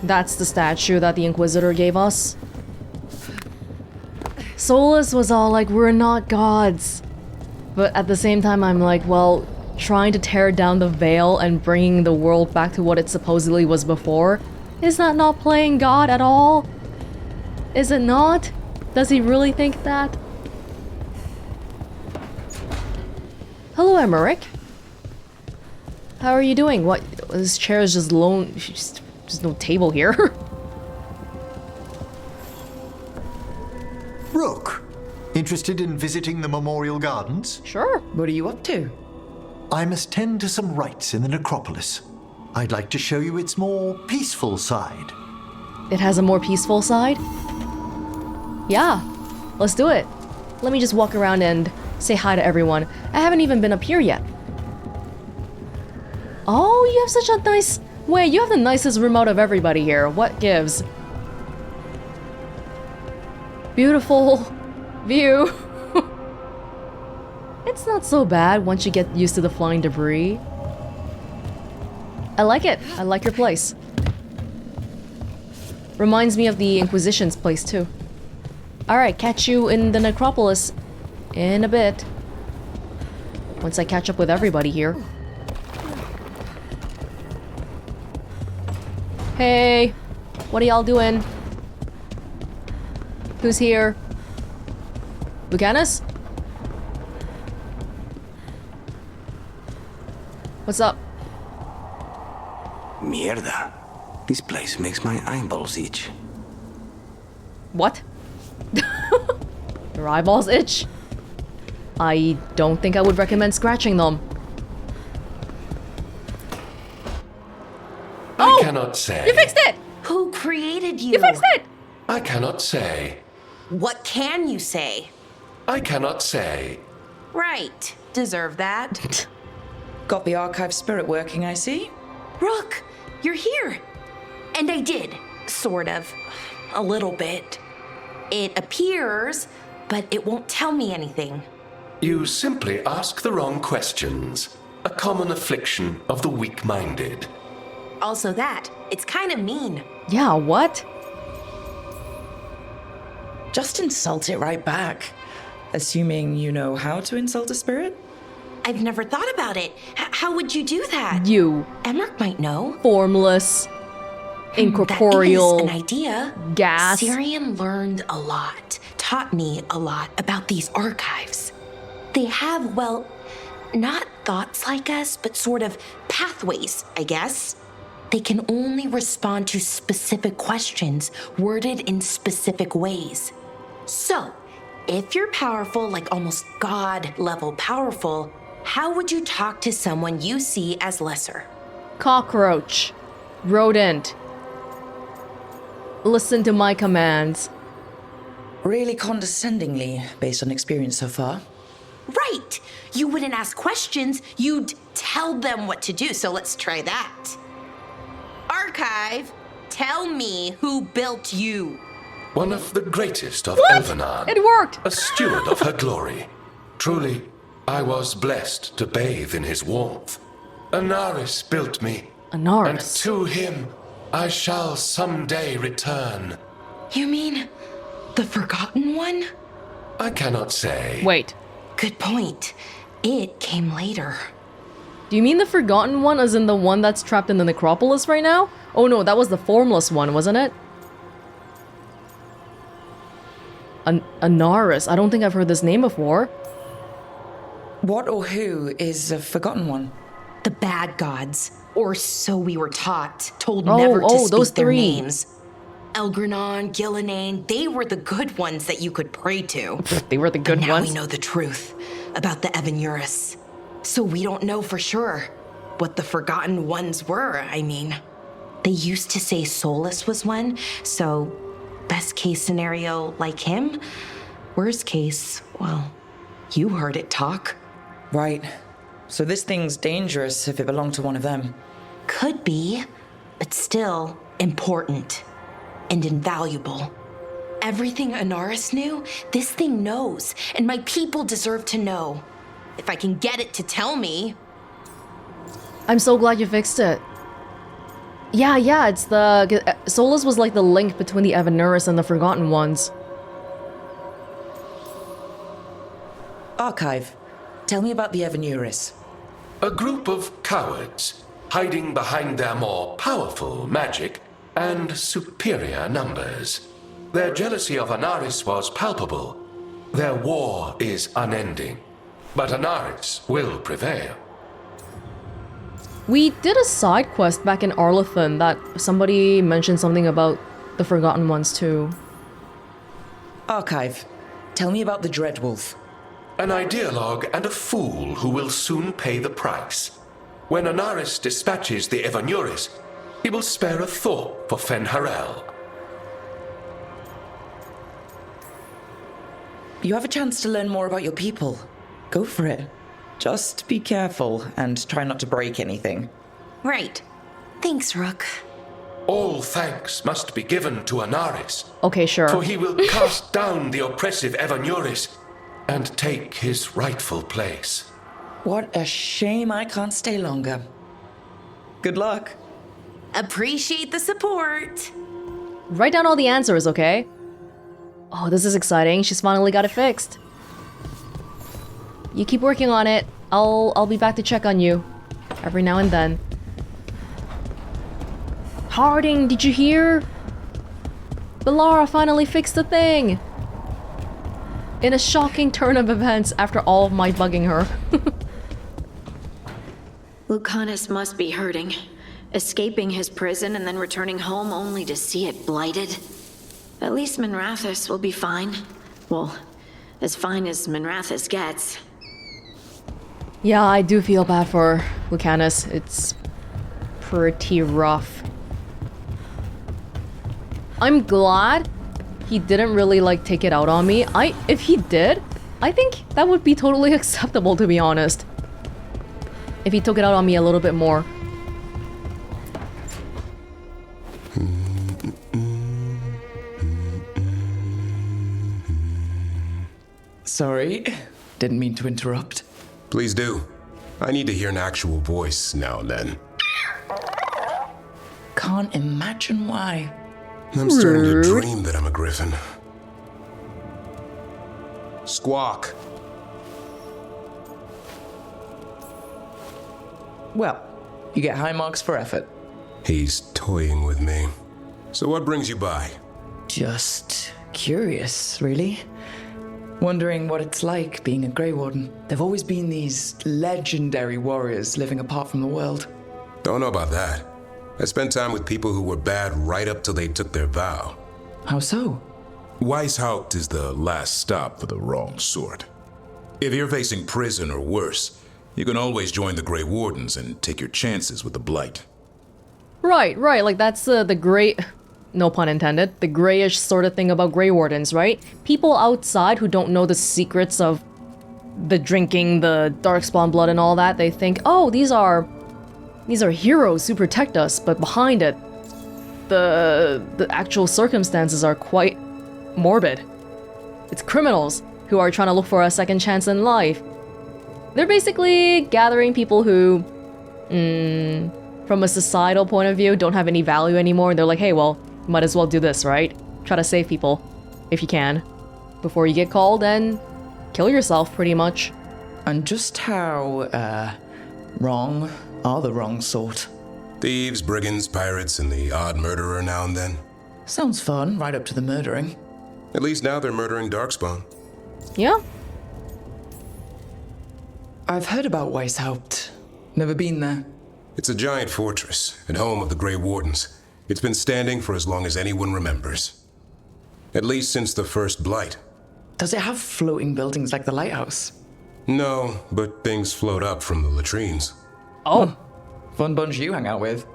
That's the statue that the Inquisitor gave us. Solus was all like, we're not gods. But at the same time, I'm like, well, trying to tear down the veil and bringing the world back to what it supposedly was before, is that not playing God at all? Is it not? Does he really think that? Hello, Emmerich. How are you doing? What? This chair is just lone. There's no table here. Rook, interested in visiting the Memorial Gardens? Sure. What are you up to? I must tend to some rites in the necropolis. I'd like to show you its more peaceful side. It has a more peaceful side? Yeah, let's do it. Let me just walk around and say hi to everyone. I haven't even been up here yet. Oh, you have such a nice... Wait, you have the nicest room out of everybody here. What gives? Beautiful view. It's not so bad once you get used to the flying debris. I like it. I like your place. Reminds me of the Inquisition's place too. Alright, catch you in the necropolis in a bit. Once I catch up with everybody here. Hey, what are y'all doing? Who's here? Lucanus? What's up? Mierda. This place makes my eyeballs itch. What? Your eyeballs itch? I don't think I would recommend scratching them. I cannot say. You fixed it! Who created you? You fixed it! I cannot say. What can you say? I cannot say. Right. Deserve that. Got the archive spirit working, I see. Rook, you're here. And I did. Sort of. A little bit. it appears, but it won't tell me anything. You simply ask the wrong questions. A common affliction of the weak-minded. Also that, it's kind of mean. Yeah, what? Just insult it right back. Assuming you know how to insult a spirit? I've never thought about it. How would you do that? You. Emmerich might know. Formless. Incorporeal. That is an idea. Gas. Syrian learned a lot, taught me a lot about these archives. They have, well, not thoughts like us, but sort of pathways, I guess. They can only respond to specific questions worded in specific ways. So, if you're powerful, like almost God-level powerful, how would you talk to someone you see as lesser? Cockroach. Rodent. Listen to my commands. Really condescendingly, based on experience so far. Right! You wouldn't ask questions, you'd tell them what to do, so let's try that. Archive, tell me who built you. One of the greatest of What? Elvenan. It worked! A steward of her glory. Truly, I was blessed to bathe in his warmth. Anaris built me. Anaris? And to him I shall someday return. You mean the Forgotten One? I cannot say. Wait. Good point. It came later. Do you mean the Forgotten One as in the one that's trapped in the necropolis right now? Oh no, that was the Formless one, wasn't it? Anaris. I don't think I've heard this name before. What or who is a Forgotten One? The bad gods. Or so we were taught. Told never to speak those their three. names. Elgranon, Gillinane, they were the good ones that you could pray to. They were the good now ones? we know the truth about the Evanuris. So we don't know for sure what the Forgotten Ones were, I mean. They used to say Solus was one, so best case scenario like him. Worst case, well, you heard it talk. Right. So this thing's dangerous if it belonged to one of them. Could be, but still important and invaluable. Everything Anaris knew, this thing knows, and my people deserve to know. If I can get it to tell me. I'm so glad you fixed it. Yeah, it's the... Solus was like the link between the Evanuris and the Forgotten Ones. Archive, tell me about the Evanuris. A group of cowards, hiding behind their more powerful magic and superior numbers. Their jealousy of Anaris was palpable. Their war is unending. But Anaris will prevail. We did a side quest back in Arlathan that somebody mentioned something about the Forgotten Ones too. Archive, tell me about the Dreadwolf. An ideologue and a fool who will soon pay the price. When Anaris dispatches the Evanuris, he will spare a thought for Fenharel. You have a chance to learn more about your people. Go for it. Just be careful and try not to break anything. Right. Thanks, Rook. All thanks must be given to Anaris. Okay, sure. For he will cast down the oppressive Evanuris and take his rightful place. What a shame I can't stay longer. Good luck. Appreciate the support. Write down all the answers, okay? Oh, this is exciting. She's finally got it fixed. You keep working on it. I'll be back to check on you every now and then. Harding, did you hear? Bellara finally fixed the thing! In a shocking turn of events after all of my bugging her. Lucanus must be hurting. Escaping his prison and then returning home only to see it blighted. At least Minrathous will be fine. Well, as fine as Minrathous gets. Yeah, I do feel bad for Lucanus. It's pretty rough. I'm glad he didn't really like take it out on me. If he did, I think that would be totally acceptable, to be honest. If he took it out on me a little bit more. Sorry, didn't mean to interrupt. Please do. I need to hear an actual voice now and then. Can't imagine why. I'm starting to dream that I'm a griffin. Squawk. Well, you get high marks for effort. He's toying with me. So what brings you by? Just curious, really. Wondering what it's like being a Grey Warden. There've always been these legendary warriors living apart from the world. Don't know about that. I spent time with people who were bad right up till they took their vow. How so? Weishaupt is the last stop for the wrong sort. If you're facing prison or worse, you can always join the Grey Wardens and take your chances with the Blight. Right, like that's the great, no pun intended, the grayish sort of thing about Grey Wardens, right? People outside who don't know the secrets of the drinking, the darkspawn blood and all that, they think, oh, these are heroes who protect us, but behind it, the actual circumstances are quite morbid. It's criminals who are trying to look for a second chance in life. They're basically gathering people who, from a societal point of view, don't have any value anymore. They're like, hey, well, you might as well do this, right? Try to save people, if you can, before you get called and kill yourself, pretty much. And just how, wrong are the wrong sort? Thieves, brigands, pirates, and the odd murderer now and then. Sounds fun, right up to the murdering. At least now they're murdering Darkspawn. Yeah. I've heard about Weishaupt. Never been there. It's a giant fortress and home of the Grey Wardens. It's been standing for as long as anyone remembers. At least since the first Blight. Does it have floating buildings like the Lighthouse? No, but things float up from the latrines. Oh. Huh. Fun bunch you hang out with.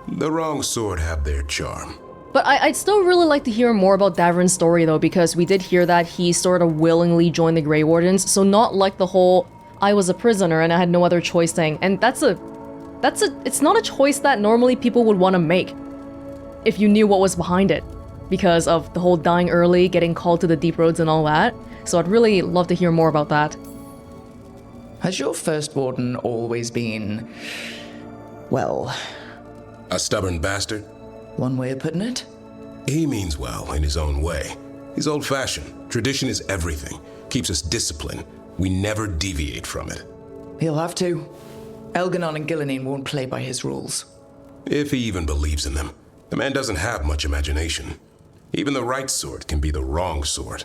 The wrong sort have their charm. But I'd still really like to hear more about Davrin's story though, because we did hear that he sort of willingly joined the Grey Wardens, so not like the whole, I was a prisoner and I had no other choice thing. And it's not a choice that normally people would want to make if you knew what was behind it, because of the whole dying early, getting called to the deep roads and all that. So I'd really love to hear more about that. Has your first warden always been, well, a stubborn bastard? One way of putting it? He means well in his own way. He's old-fashioned. Tradition is everything. Keeps us disciplined. We never deviate from it. He'll have to. Elganon and Gillenine won't play by his rules. If he even believes in them. The man doesn't have much imagination. Even the right sort can be the wrong sort.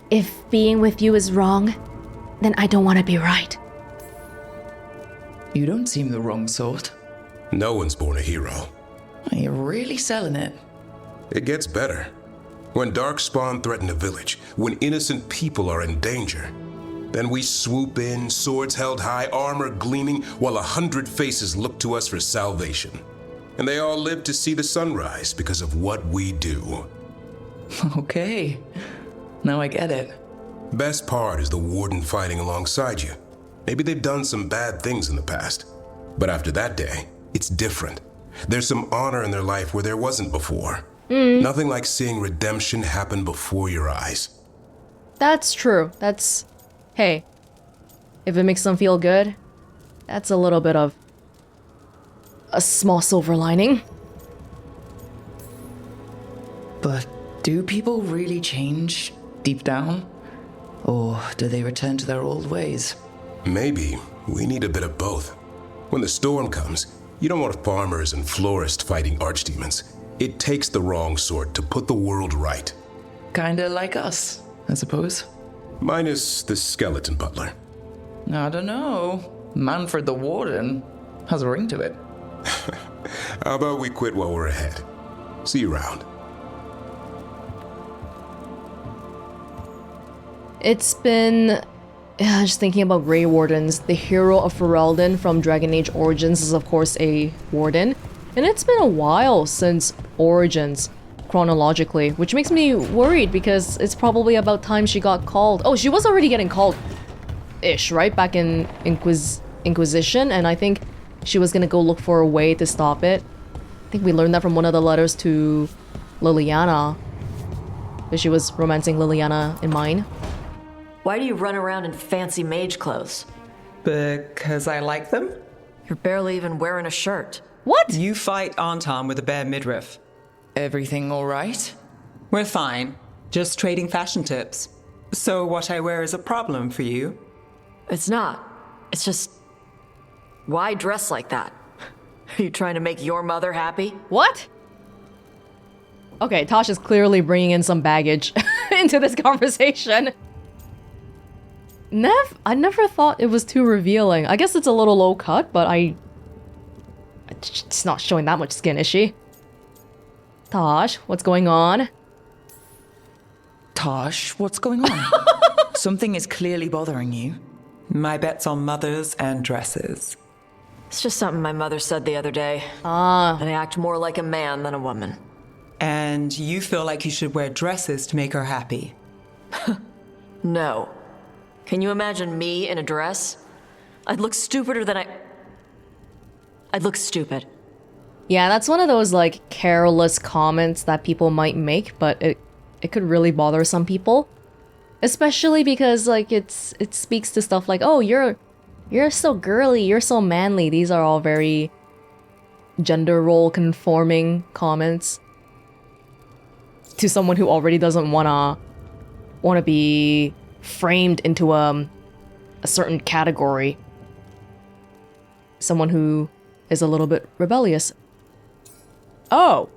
If being with you is wrong, then I don't want to be right. You don't seem the wrong sort. No one's born a hero. You're really selling it. It gets better. When Darkspawn threaten a village, when innocent people are in danger, then we swoop in, swords held high, armor gleaming, while 100 faces look to us for salvation. And they all live to see the sunrise because of what we do. Okay. Now I get it. Best part is the warden fighting alongside you. Maybe they've done some bad things in the past. But after that day, it's different. There's some honor in their life where there wasn't before. Nothing like seeing redemption happen before your eyes. That's true. Hey, if it makes them feel good, that's a little bit of a small silver lining. But do people really change deep down? Or do they return to their old ways? Maybe we need a bit of both. When the storm comes, you don't want farmers and florists fighting archdemons. It takes the wrong sort to put the world right. Kinda like us, I suppose. Minus the skeleton butler. I don't know. Manfred the Warden has a ring to it. How about we quit while we're ahead? See you around. It's been... just thinking about Grey Wardens. The hero of Ferelden from Dragon Age Origins is of course a warden. And it's been a while since Origins, chronologically, which makes me worried because it's probably about time she got called. Oh, she was already getting called-ish, right? Back in Inquisition, and I think she was gonna go look for a way to stop it. think we learned that from one of the letters to Liliana. That she was romancing Liliana in mine. Why do you run around in fancy mage clothes? Because I like them? You're barely even wearing a shirt. What? You fight Arlathan with a bare midriff. Everything all right? We're fine. Just trading fashion tips. So what I wear is a problem for you? It's not. It's just... Why dress like that? Are you trying to make your mother happy? What? Okay, Tasha's clearly bringing in some baggage into this conversation. I never thought it was too revealing. I guess it's a little low cut, but it's not showing that much skin, is she? Tosh, what's going on? Tosh, what's going on? Something is clearly bothering you. My bet's on mothers and dresses. It's just something my mother said the other day. And I act more like a man than a woman. And you feel like you should wear dresses to make her happy? No. Can you imagine me in a dress? I'd look stupider than I'd look stupid. Yeah, that's one of those, like, careless comments that people might make, but it could really bother some people. Especially because, like, it speaks to stuff like, oh, you're so girly, you're so manly. These are all very gender role conforming comments to someone who already doesn't wanna be framed into a certain category. Someone who is a little bit rebellious. Oh.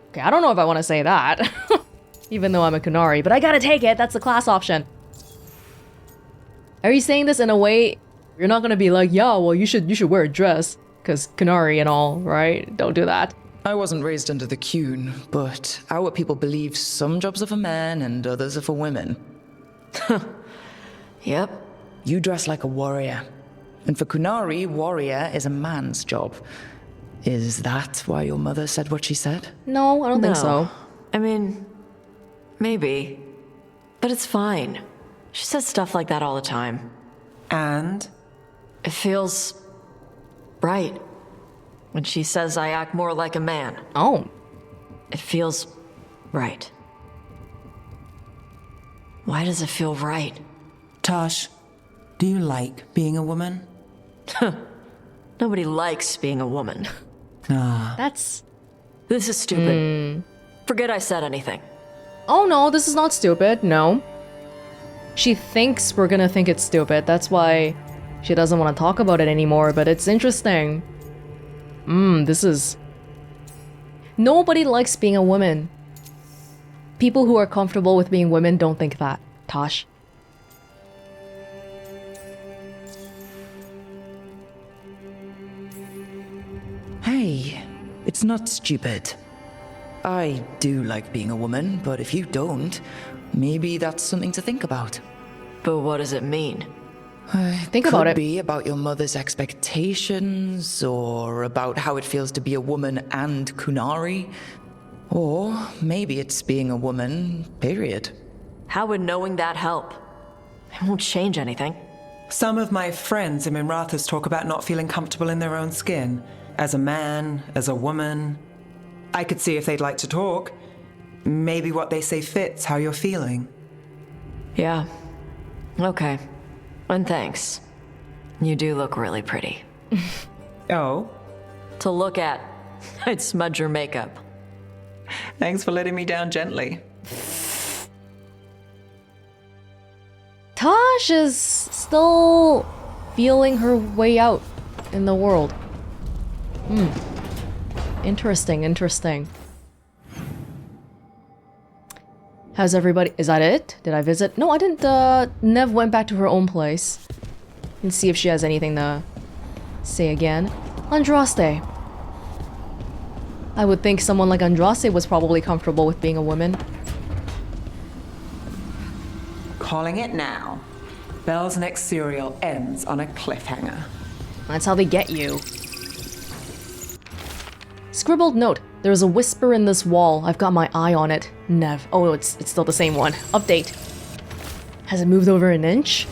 Okay, I don't know if I want to say that. Even though I'm a Kunari, but I gotta take it. That's the class option. Are you saying this in a way you're not gonna be like, yeah, well, you should wear a dress, because Kunari and all, right? Don't do that. I wasn't raised under the Qun, but our people believe some jobs are for men and others are for women. Yep. You dress like a warrior. And for Kunari, warrior is a man's job. Is that why your mother said what she said? No, I don't think so. I mean, maybe. But it's fine. She says stuff like that all the time. And? It feels right. When she says I act more like a man. Oh. It feels right. Why does it feel right? Tosh, do you like being a woman? Nobody likes being a woman. That's... This is stupid. Forget I said anything. Oh no, this is not stupid, no. She thinks we're gonna think it's stupid, that's why she doesn't want to talk about it anymore, but it's interesting. This is... Nobody likes being a woman. People who are comfortable with being women don't think that, Tosh. Hey, it's not stupid. I do like being a woman, but if you don't, maybe that's something to think about. But what does it mean? Think about it. Could be about your mother's expectations, or about how it feels to be a woman and Kunari. Or maybe it's being a woman, period. How would knowing that help? It won't change anything. Some of my friends in Minrathous talk about not feeling comfortable in their own skin. As a man, as a woman. I could see if they'd like to talk. Maybe what they say fits how you're feeling. Yeah. Okay. And thanks. You do look really pretty. Oh? To look at, I'd smudge your makeup. Thanks for letting me down gently. Tosh is still feeling her way out in the world. Interesting, interesting. How's everybody? Is that it? Did I visit? No, I didn't. Nev went back to her own place. And see if she has anything to say again. Andraste. I would think someone like Andraste was probably comfortable with being a woman. Calling it now. Belle's next serial ends on a cliffhanger. That's how they get you. Scribbled note. There's a whisper in this wall. I've got my eye on it. Nev. Oh, it's still the same one. Update. Has it moved over an inch?